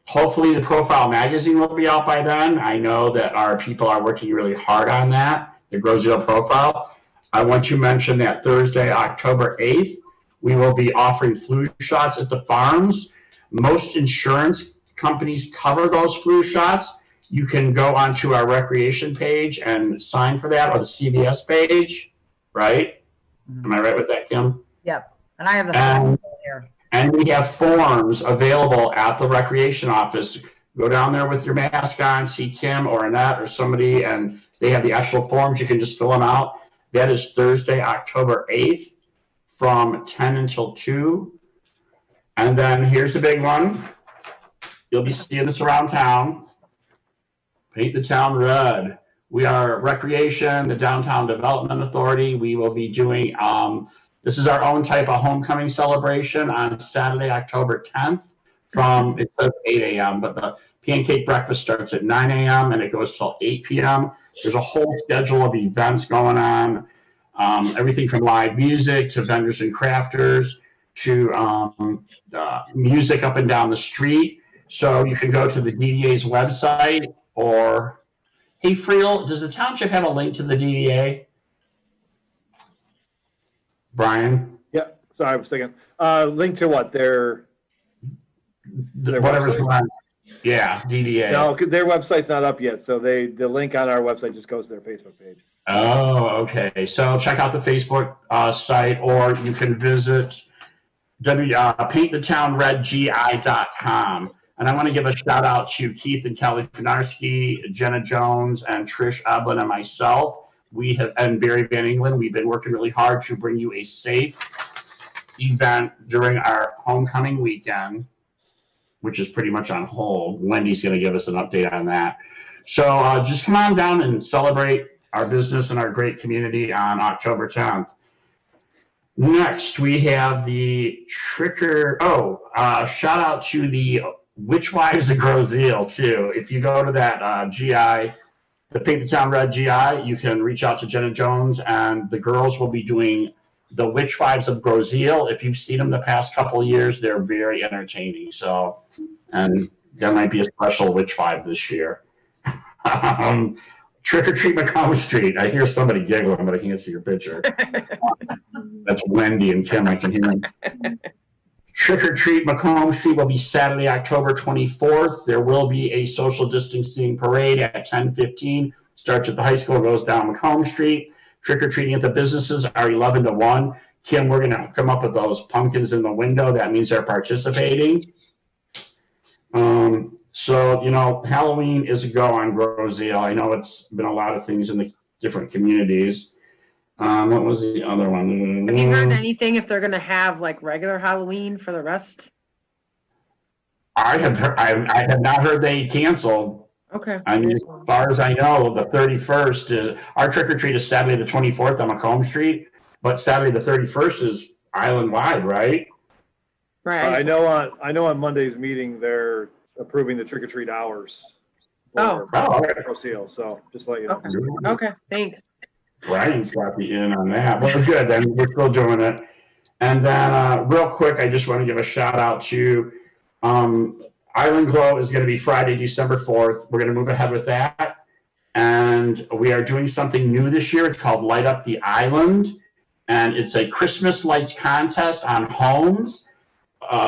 S3: hopefully the Profile magazine will be out by then. I know that our people are working really hard on that, the Grow Zero Profile. I want to mention that Thursday, October 8th, we will be offering flu shots at the farms. Most insurance companies cover those flu shots. You can go onto our recreation page and sign for that, or the CVS page, right? Am I right with that, Kim?
S7: Yep. And I have the form here.
S3: And we have forms available at the recreation office. Go down there with your mask on, see Kim or Annette or somebody, and they have the actual forms. You can just fill them out. That is Thursday, October 8th from 10 until 2. And then here's the big one. You'll be seeing this around town. Paint the town red. We are Recreation, the Downtown Development Authority. We will be doing, this is our own type of homecoming celebration on Saturday, October 10th from, it says 8 a.m., but the pancake breakfast starts at 9 a.m. and it goes till 8 p.m. There's a whole schedule of events going on, everything from live music to vendors and crafters to music up and down the street. So you can go to the DDA's website or, hey, Friel, does the township have a link to the DDA? Brian?
S9: Yeah, sorry, I was thinking. Link to what? Their
S3: whatever's
S9: website?
S3: going on. Yeah, DDA.
S9: No, their website's not up yet, so the link on our website just goes to their Facebook page.
S3: Oh, okay. So check out the Facebook site, or you can visit paintthetownredgi.com. And I want to give a shout out to Keith and Kelly Finarski, Jenna Jones, and Trish Eblin, and myself. And Barry Van England. We've been working really hard to bring you a safe event during our homecoming weekend, which is pretty much on hold. Wendy's going to give us an update on that. So just come on down and celebrate our business and our great community on October 10th. Next, we have the shout out to the Witch Wives of Grow Zeal, too. If you go to that GI, the Paint the Town Red GI, you can reach out to Jenna Jones, and the girls will be doing the Witch Wives of Grow Zeal. If you've seen them the past couple of years, they're very entertaining. So, and there might be a special Witch Wife this year. Trick or Treat Macomb Street. I hear somebody giggling, but I can't see your picture. That's Wendy and Kim. I can hear them. Trick or Treat Macomb Street will be Saturday, October 24th. There will be a social distancing parade at 10:15. Starts at the high school, goes down Macomb Street. Trick or treating at the businesses are 11 to 1. Kim, we're going to come up with those pumpkins in the window. That means they're participating. So, Halloween is a go on Grow Zeal. I know it's been a lot of things in the different communities. What was the other one?
S1: Have you heard anything if they're going to have like regular Halloween for the rest?
S3: I have not heard they canceled.
S1: Okay.
S3: I mean, as far as I know, the 31st is, our trick or treat is Saturday the 24th on Macomb Street, but Saturday the 31st is island-wide, right?
S1: Right.
S9: I know on Monday's meeting, they're approving the trick or treat hours.
S1: Oh.
S9: Seal, so just let you know.
S1: Okay. Okay. Thanks.
S3: Brian's got the in on that. Well, good, then we're still doing it. And then real quick, I just want to give a shout out to Island Glow is going to be Friday, December 4th. We're going to move ahead with that. And we are doing something new this year. It's called Light Up the Island. And it's a Christmas lights contest on homes.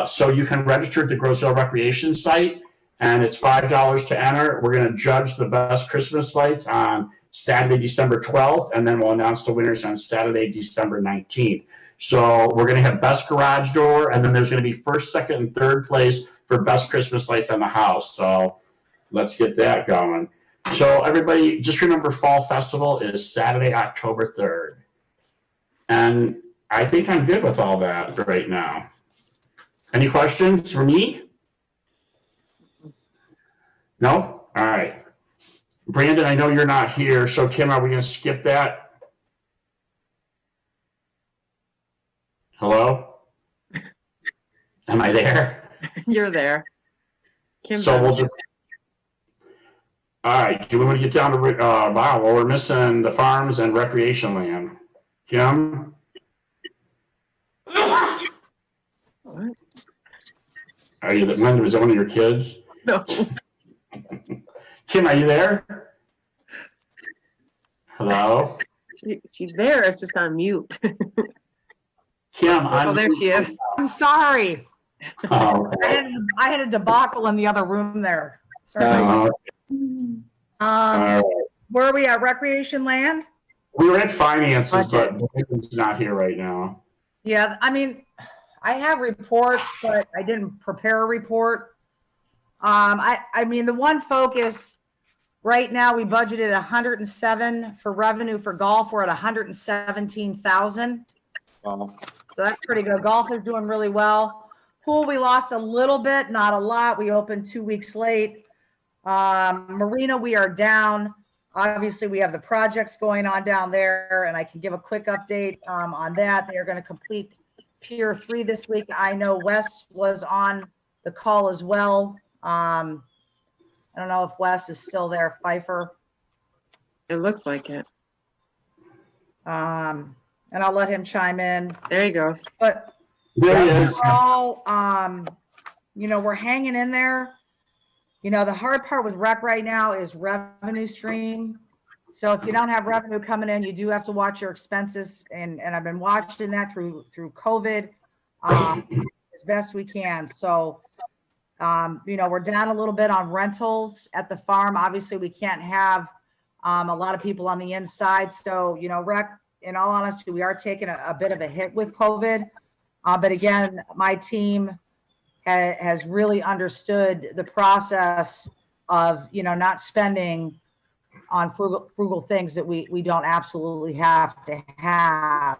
S3: So you can register at the Grosse Recreation site. And it's $5 to enter. We're going to judge the best Christmas lights on Saturday, December 12th. And then we'll announce the winners on Saturday, December 19th. So we're going to have best garage door. And then there's going to be first, second, and third place for best Christmas lights on the house. So let's get that going. So everybody, just remember Fall Festival is Saturday, October 3rd. And I think I'm good with all that right now. Any questions for me? No? All right. Brandon, I know you're not here. So Kim, are we going to skip that? Hello? Am I there?
S1: You're there. Kim.
S3: So we'll just, all right, do we want to get down to, wow, well, we're missing the farms and recreation land. Kim?
S1: What?
S3: Are you, Linda, was that one of your kids?
S1: No.
S3: Kim, are you there? Hello?
S1: She's there. It's just on mute.
S3: Kim,
S1: Oh, there she is.
S7: I'm sorry.
S3: Oh,
S7: I had a debacle in the other room there. Sorry.
S3: right.
S7: Where are we at? Recreation land?
S3: We were at finances, but Linda's not here right now.
S7: Yeah, I mean, I have reports, but I didn't prepare a report. I mean, the one focus right now, we budgeted 107 for revenue for golf. We're at 117,000.
S4: Wow.
S7: So that's pretty good. Golf is doing really well. Pool, we lost a little bit, not a lot. We opened 2 weeks late. Marina, we are down. Obviously, we have the projects going on down there, and I can give a quick update on that. They are going to complete Pier 3 this week. I know Wes was on the call as well. I don't know if Wes is still there, Pfeiffer.
S1: It looks like it.
S7: And I'll let him chime in.
S1: There he goes.
S7: But
S3: There he is.
S7: overall, you know, we're hanging in there. You know, the hard part with rec right now is revenue stream. So if you don't have revenue coming in, you do have to watch your expenses. And I've been watching that through COVID as best we can. So, you know, we're down a little bit on rentals at the farm. Obviously, we can't have a lot of people on the inside. So, you know, rec, in all honesty, we are taking a bit of a hit with COVID. But again, my team has really understood the process of, you know, not spending on frugal things that we don't absolutely have to have.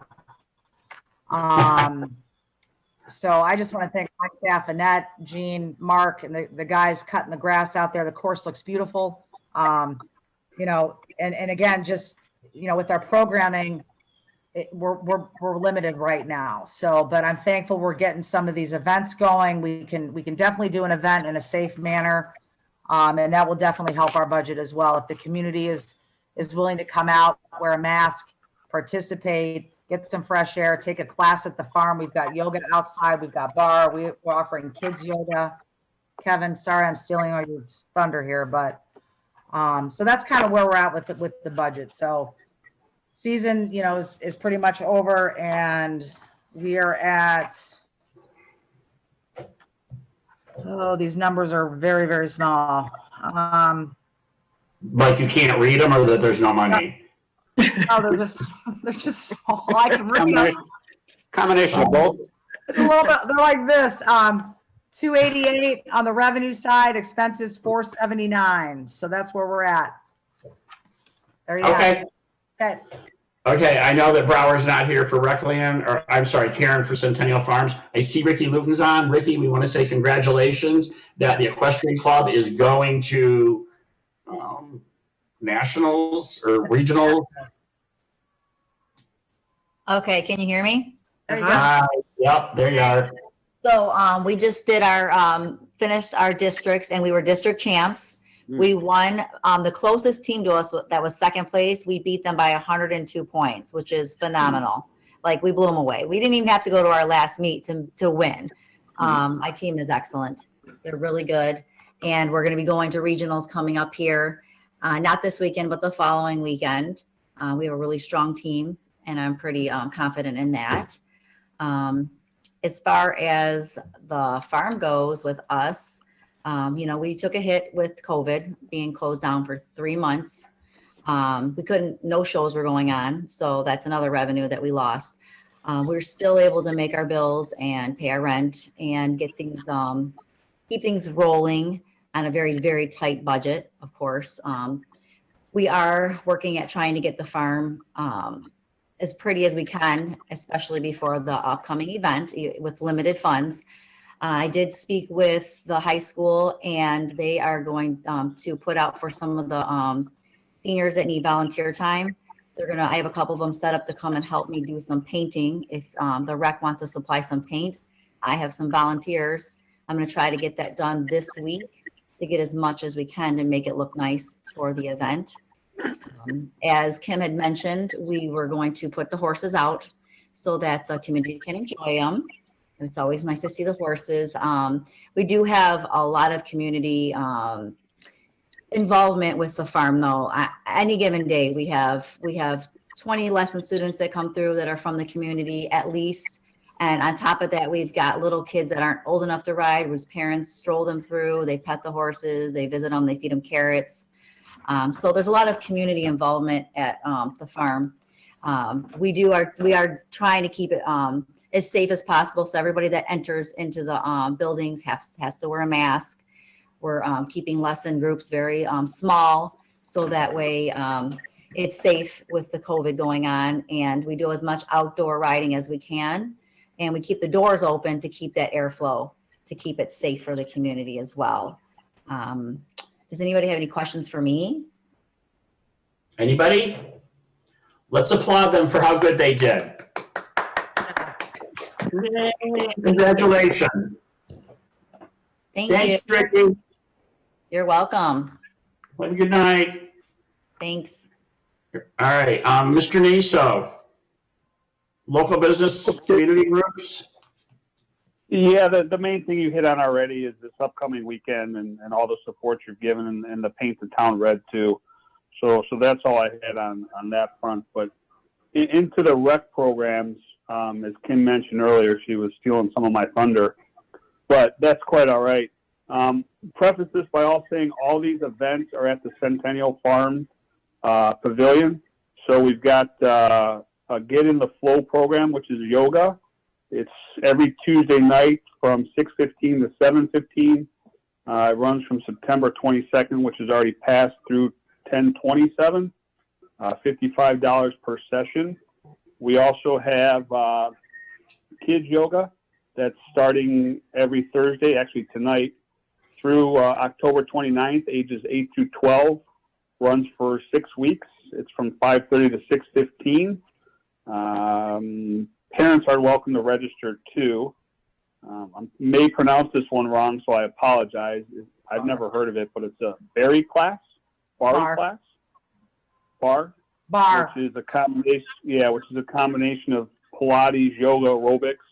S7: So I just want to thank my staff, Annette, Jean, Mark, and the guys cutting the grass out there. The course looks beautiful. You know, and again, just, you know, with our programming, we're limited right now. So, but I'm thankful we're getting some of these events going. We can definitely do an event in a safe manner. And that will definitely help our budget as well. If the community is willing to come out, wear a mask, participate, get some fresh air, take a class at the farm. We've got yoga outside. We've got bar. We're offering kids yoga. Kevin, sorry, I'm stealing all your thunder here, but so that's kind of where we're at with the budget. So season, you know, is pretty much over, and we are at, oh, these numbers are very, very small.
S3: Like you can't read them, or that there's no money?
S7: No, they're just small. I can read them.
S4: Combination of both.
S7: It's a little bit, they're like this, 288 on the revenue side, expenses 479. So that's where we're at. There you go.
S3: Okay.
S7: Okay.
S3: Okay, I know that Brower's not here for Recland, or I'm sorry, Karen for Centennial Farms. I see Ricky Luton's on. Ricky, we want to say congratulations that the Equestrian Club is going to nationals or regional.
S10: Okay, can you hear me?
S7: There you go.
S3: Hi, yep, there you are.
S10: So we just did our finished our districts and we were district champs. We won the closest team to us that was second place. We beat them by 102 points, which is phenomenal. Like we blew them away. We didn't even have to go to our last meet to win. My team is excellent. They're really good. And we're going to be going to regionals coming up here, not this weekend, but the following weekend. We have a really strong team and I'm pretty confident in that. As far as the farm goes with us, you know, we took a hit with COVID being closed down for 3 months. We couldn't, no shows were going on. So that's another revenue that we lost. We're still able to make our bills and pay our rent and get things, keep things rolling on a very, very tight budget, of course. We are working at trying to get the farm as pretty as we can, especially before the upcoming event with limited funds. I did speak with the high school and they are going to put out for some of the seniors that need volunteer time. I have a couple of them set up to come and help me do some painting. If the rec wants to supply some paint, I have some volunteers. I'm going to try to get that done this week to get as much as we can to make it look nice for the event. As Kim had mentioned, we were going to put the horses out so that the community can enjoy them. It's always nice to see the horses. We do have a lot of community involvement with the farm though. Any given day, we have 20 lesson students that come through that are from the community at least. And on top of that, we've got little kids that aren't old enough to ride, whose parents stroll them through, they pet the horses, they visit them, they feed them carrots. So there's a lot of community involvement at the farm. We are trying to keep it as safe as possible. So everybody that enters into the buildings has to wear a mask. We're keeping lesson groups very small, so that way it's safe with the COVID going on. And we do as much outdoor riding as we can. And we keep the doors open to keep that airflow, to keep it safe for the community as well. Does anybody have any questions for me?
S3: Anybody? Let's applaud them for how good they did. Congratulations.
S10: Thank
S3: Thanks,
S10: you.
S3: Ricky.
S10: You're welcome.
S3: Have a good night.
S10: Thanks.
S3: All right, Mr. Naso. Local business community groups.
S2: Yeah, the main thing you hit on already is this upcoming weekend and all the support you've given and the Paint the Town Red too. So that's all I had on that front. But into the rec programs, as Kim mentioned earlier, she was stealing some of my thunder, but that's quite all right. Preface this by all saying all these events are at the Centennial Farm Pavilion. So we've got a Get in the Flow program, which is yoga. It's every Tuesday night from 6:15 to 7:15. It runs from September 22nd, which is already passed, through 10/27. $55 per session. We also have kids yoga that's starting every Thursday, actually tonight, through October 29th, ages 8 through 12. Runs for 6 weeks. It's from 5:30 to 6:15. Parents are welcome to register too. I may pronounce this one wrong, so I apologize. I've never heard of it, but it's a Barry class, Bar class, Bar, which is a combination. Yeah, which is a combination of Pilates, yoga, aerobics,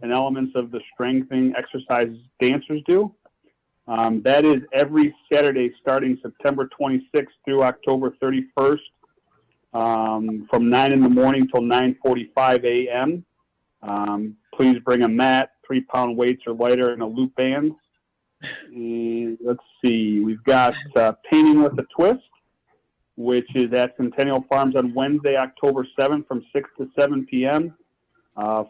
S2: and elements of the strengthening exercises dancers do. That is every Saturday starting September 26th through October 31st. From 9 in the morning till 9:45 a.m. Please bring a mat, 3-pound weights or lighter, and a loop band. And let's see, we've got Painting with a Twist, which is at Centennial Farms on Wednesday, October 7th from 6 to 7 p.m.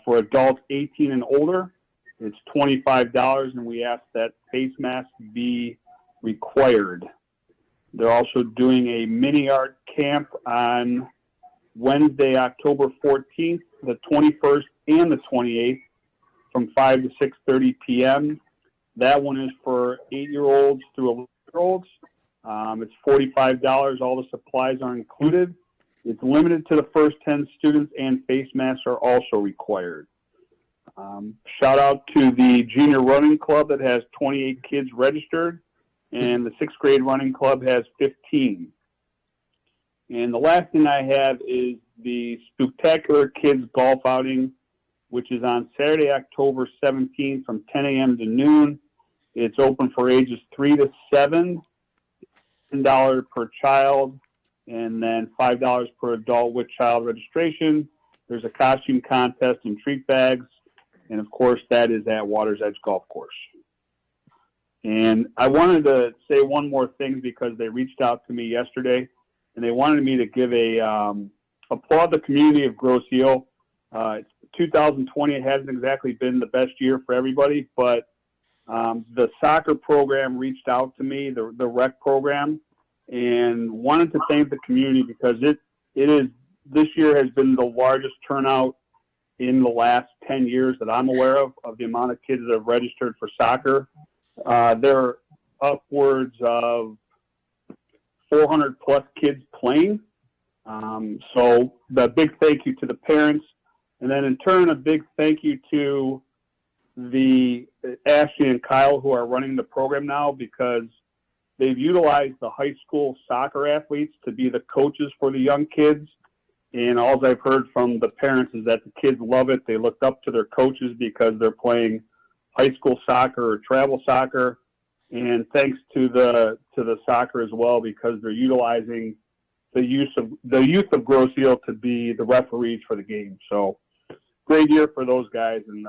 S2: For adults 18 and older. It's $25, and we ask that face masks be required. They're also doing a mini art camp on Wednesday, October 14th, the 21st, and the 28th from 5 to 6:30 p.m. That one is for 8-year-olds through 11-year-olds. It's $45. All the supplies are included. It's limited to the first 10 students, and face masks are also required. Shout out to the junior running club that has 28 kids registered, and the 6th grade running club has 15. And the last thing I have is the Spectacular Kids Golf Outing, which is on Saturday, October 17th from 10 a.m. to noon. It's open for ages 3 to 7, $10 per child, and then $5 per adult with child registration. There's a costume contest and treat bags, and of course that is at Water's Edge Golf Course. And I wanted to say one more thing because they reached out to me yesterday, and they wanted me to give applaud the community of Grosse Ile. 2020, it hasn't exactly been the best year for everybody, but the soccer program reached out to me, the rec program, and wanted to thank the community because this year has been the largest turnout in the last 10 years that I'm aware of the amount of kids that have registered for soccer. There are upwards of 400 plus kids playing. So the big thank you to the parents. And then in turn, a big thank you to the Ashley and Kyle who are running the program now, because they've utilized the high school soccer athletes to be the coaches for the young kids. And all I've heard from the parents is that the kids love it. They looked up to their coaches because they're playing high school soccer or travel soccer. And thanks to the soccer as well, because they're utilizing the youth of Grosse Ile to be the referees for the game. So great year for those guys, and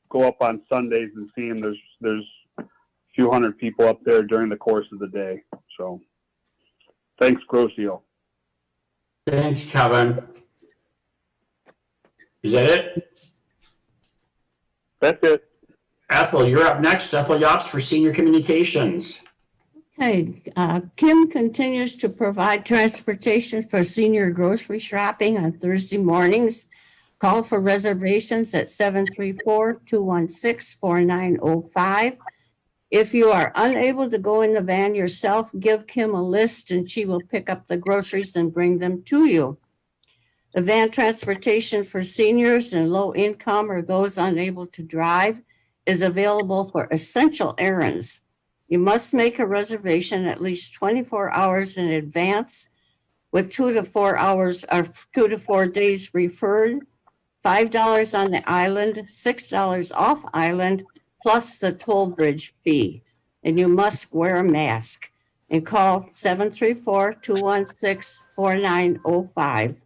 S2: go up on Sundays and see them. There's a few hundred people up there during the course of the day. So thanks, Grosse Ile.
S3: Thanks, Kevin. Is that it?
S2: That's it.
S3: Ethel, you're up next. Ethel Yops for Senior Communications.
S5: Okay, Kim continues to provide transportation for senior grocery shopping on Thursday mornings. Call for reservations at 734-216-4905. If you are unable to go in the van yourself, give Kim a list and she will pick up the groceries and bring them to you. The van transportation for seniors and low income or those unable to drive is available for essential errands. You must make a reservation at least 24 hours in advance with 2 to 4 hours or 2 to 4 days referred, $5 on the island, $6 off island, plus the toll bridge fee. And you must wear a mask. And call 734-216-4905.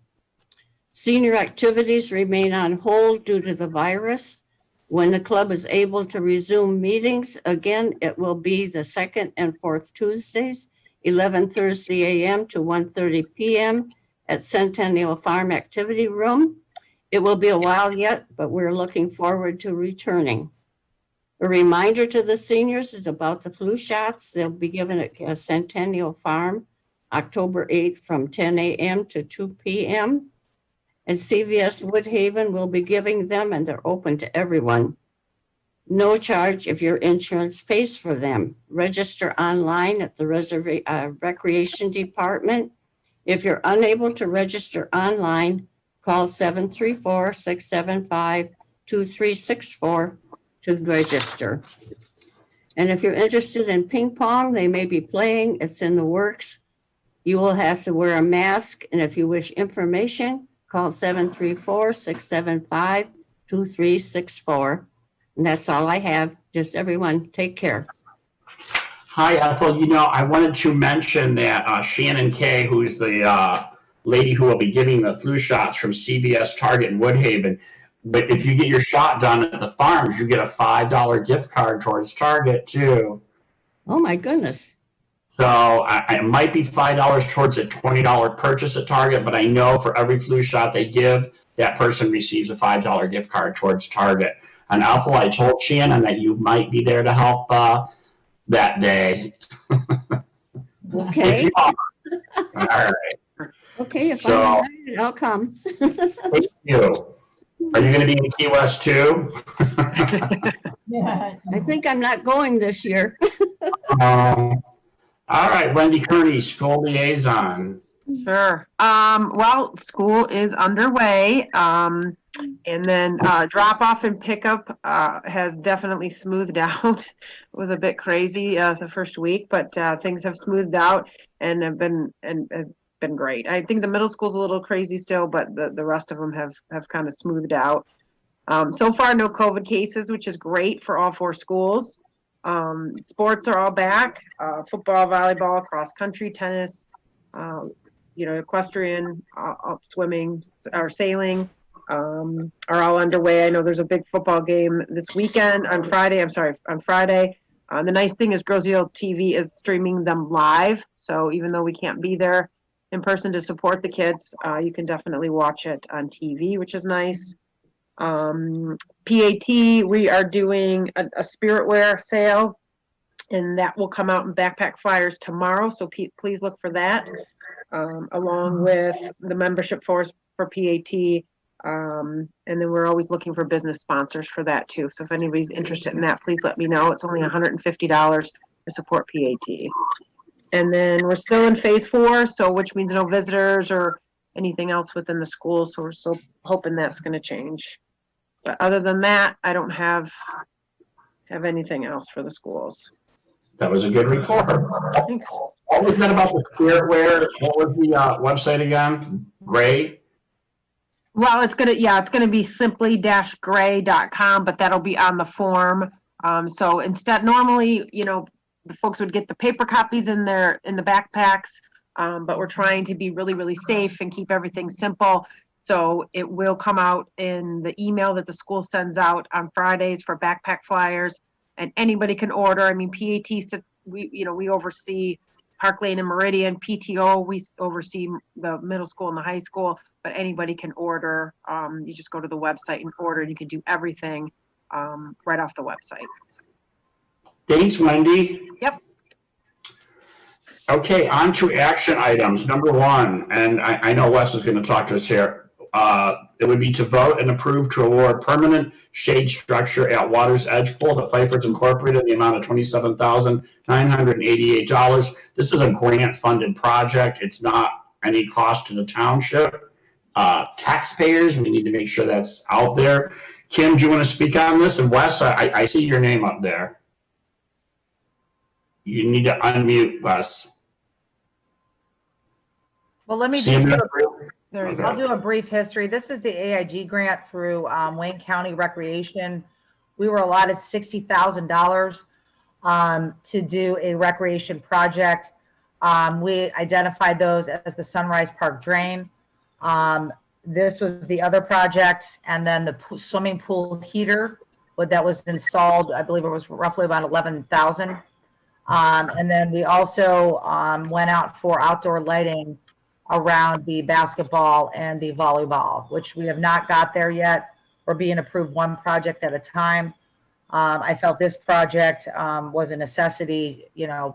S5: Senior activities remain on hold due to the virus. When the club is able to resume meetings, again, it will be the 2nd and 4th Tuesdays, 11:30 a.m. to 1:30 p.m. at Centennial Farm Activity Room. It will be a while yet, but we're looking forward to returning. A reminder to the seniors is about the flu shots. They'll be given at Centennial Farm October 8th from 10 a.m. to 2 p.m. And CVS Woodhaven will be giving them, and they're open to everyone. No charge if your insurance pays for them. Register online at the Recreation Department. If you're unable to register online, call 734-675-2364 to register. And if you're interested in ping pong, they may be playing. It's in the works. You will have to wear a mask. And if you wish information, call 734-675-2364. And that's all I have. Just everyone, take care.
S3: Hi, Ethel. I wanted to mention that Shannon Kay, who's the lady who will be giving the flu shots from CVS, Target, and Woodhaven, but if you get your shot done at the farms, you get a $5 gift card towards Target, too.
S5: Oh, my goodness.
S3: So it might be $5 towards a $20 purchase at Target, but I know for every flu shot they give, that person receives a $5 gift card towards Target. And Ethel, I told Shannon that you might be there to help that day.
S5: Okay.
S3: All right.
S5: Okay, if
S3: So-
S5: I'm invited, I'll come.
S3: Thank you. Are you going to be in Key West too?
S5: I think I'm not going this year.
S3: All right, Wendy Kearney, school liaison.
S1: Sure. Well, school is underway. And then drop off and pickup has definitely smoothed out. It was a bit crazy the first week, but things have smoothed out and have been great. I think the middle school's a little crazy still, but the rest of them have kind of smoothed out. So far, no COVID cases, which is great for all 4 schools. Sports are all back: football, volleyball, cross country, tennis. Equestrian, swimming, or sailing are all underway. I know there's a big football game this weekend on Friday. On Friday. The nice thing is Grosio TV is streaming them live. So even though we can't be there in person to support the kids, you can definitely watch it on TV, which is nice. PAT, we are doing a spiritware sale, and that will come out in backpack flyers tomorrow. So please look for that. Along with the membership for PAT. And then we're always looking for business sponsors for that too. So if anybody's interested in that, please let me know. It's only $150 to support PAT. And then we're still in phase 4, so which means no visitors or anything else within the school. So we're still hoping that's going to change. But other than that, I don't have anything else for the schools.
S3: That was a good report.
S1: Thanks.
S3: What was that about the spiritware? What was the website again? Gray?
S1: Well, it's gonna be simply-gray.com, but that'll be on the form. So instead, normally, the folks would get the paper copies in the backpacks, but we're trying to be really, really safe and keep everything simple. So it will come out in the email that the school sends out on Fridays for backpack flyers, and anybody can order. I mean, PAT, we oversee Park Lane and Meridian. PTO, we oversee the middle school and the high school, but anybody can order. You just go to the website and order, and you can do everything right off the website.
S3: Thanks, Wendy.
S1: Yep.
S3: Okay, on to action items. Number 1, and I know Wes is going to talk to us here. It would be to vote and approve to award permanent shade structure at Water's Edge Pool to Pfeiffer's Incorporated in the amount of $27,988. This is a grant-funded project. It's not any cost to the township. Taxpayers, we need to make sure that's out there. Kim, do you want to speak on this? And Wes, I see your name up there. You need to unmute, Wes.
S7: Well, let me
S3: See
S7: just
S3: him
S7: do
S3: there?
S7: I'll do a brief history. This is the AIG grant through Wayne County Recreation. We were allotted $60,000 to do a recreation project. We identified those as the Sunrise Park Drain. This was the other project, and then the swimming pool heater that was installed, I believe it was roughly about $11,000. And then we also went out for outdoor lighting around the basketball and the volleyball, which we have not got there yet. We're being approved one project at a time. I felt this project was a necessity.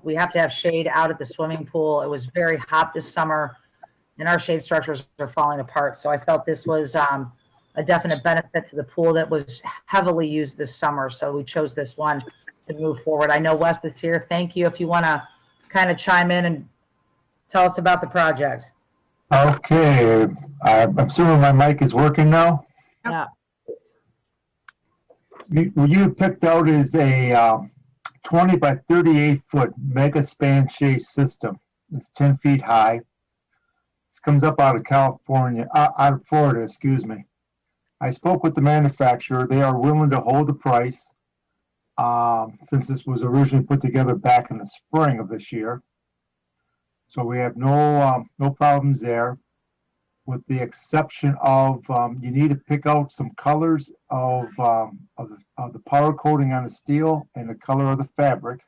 S7: We have to have shade out at the swimming pool. It was very hot this summer, and our shade structures are falling apart. So I felt this was a definite benefit to the pool that was heavily used this summer. So we chose this one to move forward. I know Wes is here. Thank you. If you want to kind of chime in and tell us about the project.
S11: Okay, I'm assuming my mic is working now.
S7: Yeah.
S11: What you picked out is a 20 by 38 foot mega span shade system. It's 10 feet high. This comes up out of California, out of Florida, excuse me. I spoke with the manufacturer. They are willing to hold the price since this was originally put together back in the spring of this year. So we have no problems there, with the exception of you need to pick out some colors of the powder coating on the steel and the color of the fabric.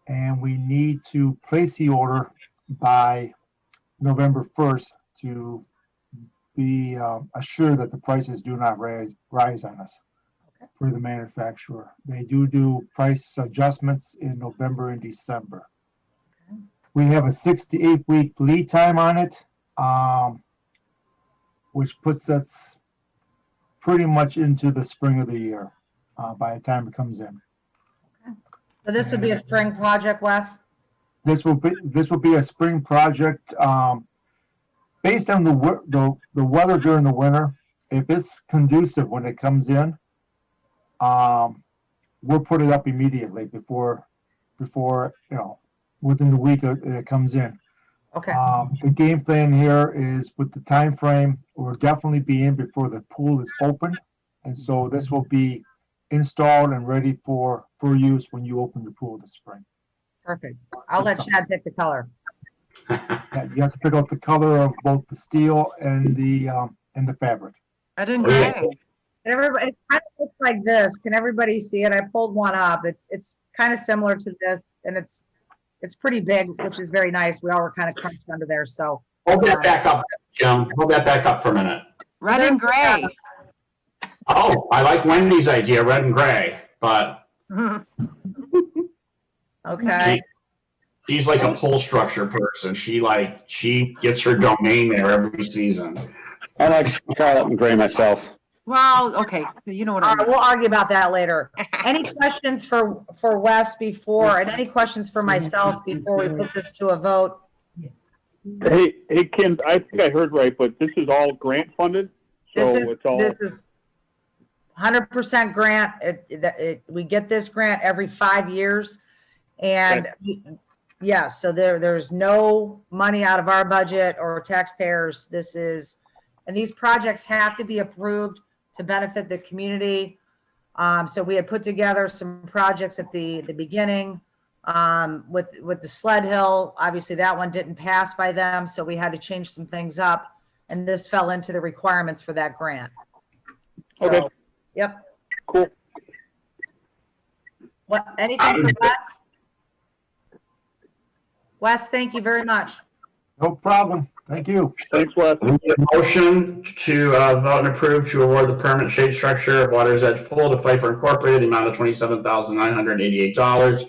S11: And we need to place the order by November 1st to be assured that the prices do not rise on us for the manufacturer. They do price adjustments in November and December. We have a 6 to 8 week lead time on it. which puts us pretty much into the spring of the year by the time it comes in.
S7: So this would be a spring project, Wes?
S11: This will be a spring project based on the weather during the winter. If it's conducive when it comes in, we'll put it up immediately before within the week it comes in.
S7: Okay.
S11: The game plan here is with the time frame, we'll definitely be in before the pool is open, and so this will be installed and ready for use when you open your pool this spring.
S7: Perfect. I'll let Chad pick the color.
S11: Yeah, you have to pick out the color of both the steel and the fabric.
S1: Red and gray.
S7: And everybody, it kind of looks like this. Can everybody see it? I pulled one up. It's kind of similar to this, and it's pretty big, which is very nice. We all were kind of crunched under there, so.
S3: Hold that back up, Jim. Hold that back up for a minute.
S1: Red and gray.
S3: Oh, I like Wendy's idea, red and gray, but
S7: Okay.
S3: she's like a pole structure person. She gets her domain there every season.
S4: I like Scarlet and Gray myself.
S1: Well, okay, so you know what I
S7: All right,
S1: mean.
S7: we'll argue about that later. Any questions for Wes before, and any questions for myself before we put this to a vote?
S2: Hey, Kim, I think I heard right, but this is all grant funded? So it's all.
S7: This is 100% grant. We get this grant every 5 years. And yes, so there's no money out of our budget or taxpayers. And these projects have to be approved to benefit the community. So we had put together some projects at the beginning with the sled hill. Obviously that one didn't pass by them, so we had to change some things up, and this fell into the requirements for that grant. So,
S2: Okay.
S7: Yep.
S2: Cool.
S7: What, anything for Wes? Wes, thank you very much.
S11: No problem. Thank you.
S2: Thanks, Wes.
S3: We need a motion to vote and approve to award the permanent shade structure of Water's Edge Pool to Pfeiffer Incorporated, the amount of $27,988.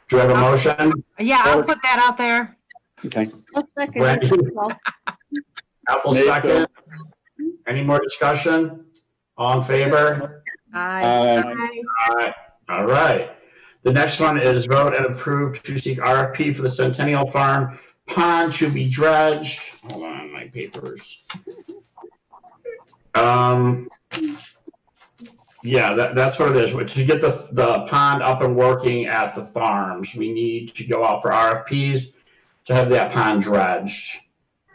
S3: Do you have a motion?
S1: Yeah, I'll put that out there.
S4: Okay.
S5: I'll second
S3: Wendy?
S5: it.
S3: Apple second. Any more discussion? All in favor?
S1: Aye.
S3: Aye. All right. The next one is vote and approve to seek RFP for the Centennial Farm pond to be dredged. Hold on, my papers. Yeah, that's what it is. To get the pond up and working at the farms, we need to go out for RFPs to have that pond dredged.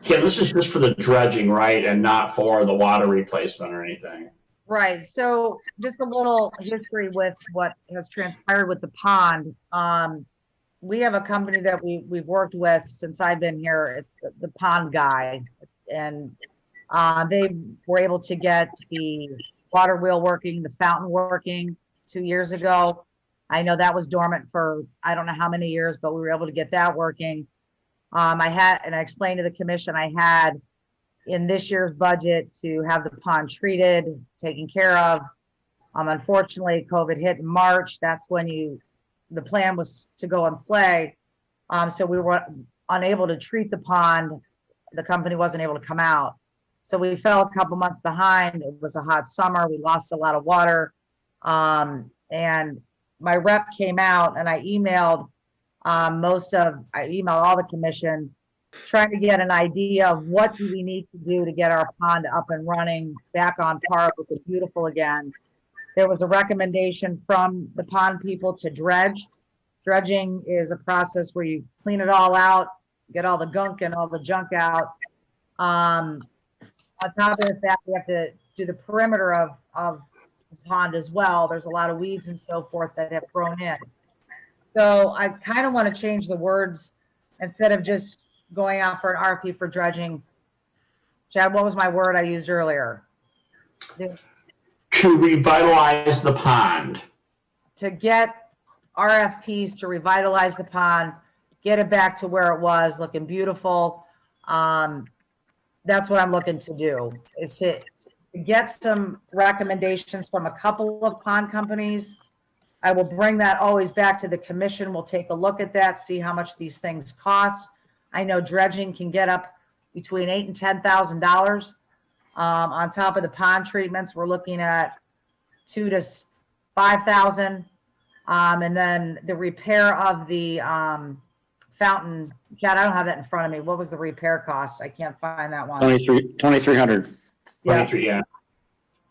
S3: Yeah, this is just for the dredging, right? And not for the water replacement or anything.
S7: Right, so just a little history with what has transpired with the pond. We have a company that we've worked with since I've been here. It's the pond guy, and they were able to get the water wheel working, the fountain working 2 years ago. I know that was dormant for I don't know how many years, but we were able to get that working. I explained to the commission I had in this year's budget to have the pond treated, taken care of. Unfortunately, COVID hit in March. That's when the plan was to go and play. So we were unable to treat the pond. The company wasn't able to come out. So we fell a couple months behind. It was a hot summer. We lost a lot of water. And my rep came out, and I emailed all the commission, trying to get an idea of what do we need to do to get our pond up and running, back on par with it beautiful again. There was a recommendation from the pond people to dredge. Dredging is a process where you clean it all out, get all the gunk and all the junk out. On top of that, we have to do the perimeter of the pond as well. There's a lot of weeds and so forth that have grown in. So I kind of want to change the words instead of just going out for an RFP for dredging. Chad, what was my word I used earlier?
S3: To revitalize the pond.
S7: To get RFPs to revitalize the pond, get it back to where it was, looking beautiful. That's what I'm looking to do, is to get some recommendations from a couple of pond companies. I will bring that always back to the commission. We'll take a look at that, see how much these things cost. I know dredging can get up, between $8,000 and $10,000. On top of the pond treatments, we're looking at $2,000 to $5,000. And then the repair of the fountain, Chad, I don't have that in front of me. What was the repair cost? I can't find that one.
S12: 2,300.
S7: Yeah.
S3: 23, yeah.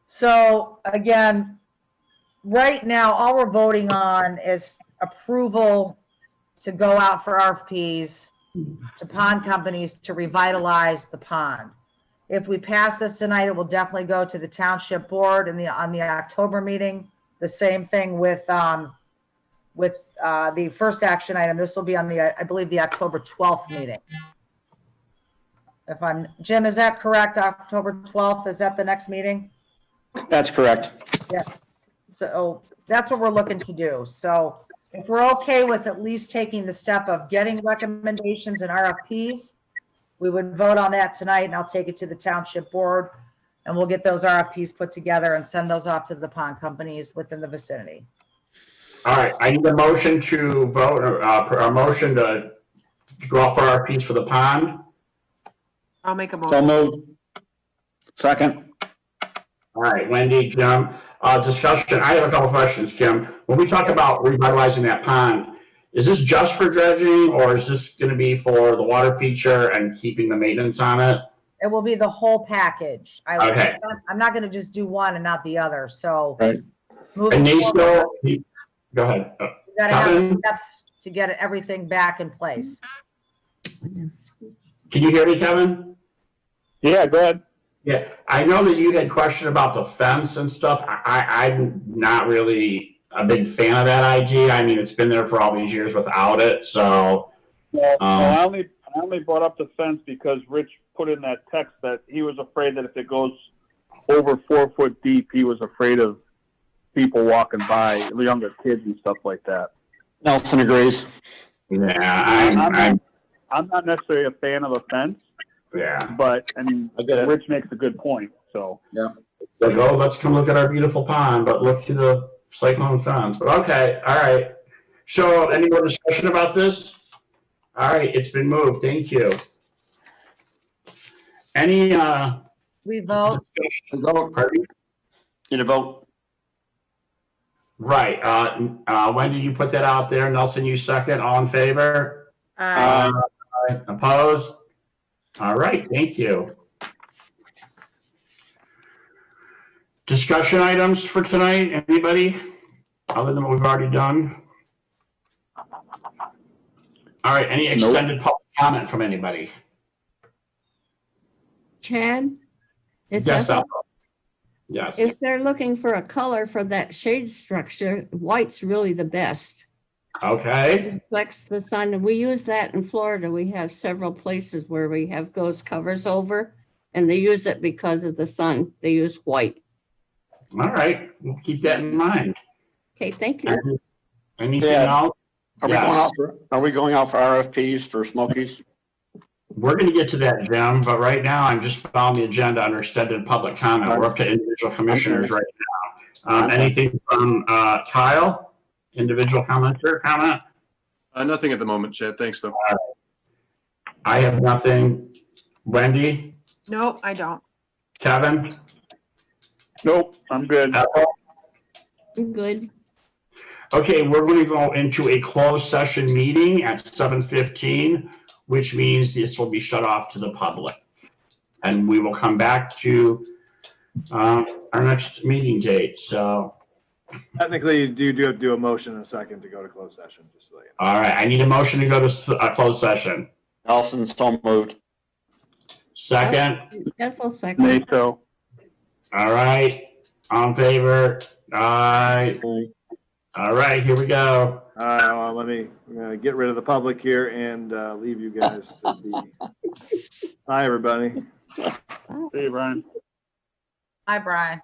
S7: So again, right now, all we're voting on is approval to go out for RFPs to pond companies to revitalize the pond. If we pass this tonight, it will definitely go to the township board on the October meeting. The same thing with the first action item. This will be on I believe the October 12th meeting. Jim, is that correct? October 12th, is that the next meeting?
S12: That's correct.
S7: Yeah. So that's what we're looking to do. So if we're okay with at least taking the step of getting recommendations and RFPs, we would vote on that tonight, and I'll take it to the township board, and we'll get those RFPs put together and send those off to the pond companies within the vicinity.
S3: All right, I need a motion to vote, a motion to go off RFPs for the pond.
S1: I'll make a
S12: So
S1: motion.
S12: moved. Second.
S3: All right, Wendy, Jim, discussion. I have a couple questions, Kim. When we talk about revitalizing that pond, is this just for dredging, or is this going to be for the water feature and keeping the maintenance on it?
S7: It will be the whole package.
S3: Okay.
S7: I'm not going to just do one and not the other. So
S12: Right.
S7: moving
S3: And
S7: forward,
S3: Naso, go ahead.
S7: we got to have
S3: Kevin?
S7: steps to get everything back in place.
S3: Can you hear me, Kevin?
S2: Yeah, go ahead.
S3: Yeah, I know that you had questioned about the fence and stuff. I'm not really a big fan of that idea. I mean, it's been there for all these years without it, so.
S2: Well, I only brought up the fence because Rich put in that text that he was afraid that if it goes over 4 foot deep, he was afraid of people walking by, younger kids and stuff like that.
S12: Nelson agrees.
S3: Yeah,
S2: I'm not necessarily a fan of a fence,
S3: yeah.
S2: but I mean,
S12: I get it.
S2: Rich makes a good point. So
S12: Yeah.
S3: It's like, oh, let's come look at our beautiful pond, but look through the cyclone fence. But okay, all right. So, any more discussion about this? All right, it's been moved. Thank you. Any
S7: We vote.
S12: Vote.
S3: pardon?
S12: Need a vote.
S3: Right. When did you put that out there? Nelson, you second. All in favor? Opposed? All right, thank you. Discussion items for tonight, anybody? Other than what we've already done? All right, any extended public comment from anybody?
S5: Chad? Is
S3: Yes,
S5: that-
S3: yes.
S5: If they're looking for a color for that shade structure, white's really the best.
S3: Okay,
S5: Reflects the sun, and we use that in Florida. We have several places where we have ghost covers over, and they use it because of the sun. They use white.
S3: all right, we'll keep that in mind.
S5: Okay, thank you.
S3: Anything
S12: Yeah.
S3: else?
S12: Are we
S3: Yeah.
S12: going out for RFPs for Smokies?
S3: We're gonna get to that, Jim, but right now I'm just following the agenda under extended public comment. We're up to individual commissioners right now. Anything from Kyle? Individual commenter comment?
S8: Nothing at the moment, Chad. Thanks, though.
S3: I have nothing. Wendy?
S1: Nope, I don't.
S3: Kevin?
S2: nope, I'm good.
S5: Good.
S3: Okay, we're going to go into a closed session meeting at 7:15, which means this will be shut off to the public. And we will come back to our next meeting date. So,
S9: Technically, you do have to do a motion in a second to go to closed session, just so you know.
S3: all right, I need a motion to go to a closed session.
S12: Nelson, so moved.
S3: Second,
S5: Careful second.
S2: Naso.
S3: all right, all in favor? Aye. All right, here we go.
S9: All right, well, I'm gonna get rid of the public here and leave you guys to be. Hi, everybody.
S2: See you, Brian.
S7: Hi, Brian.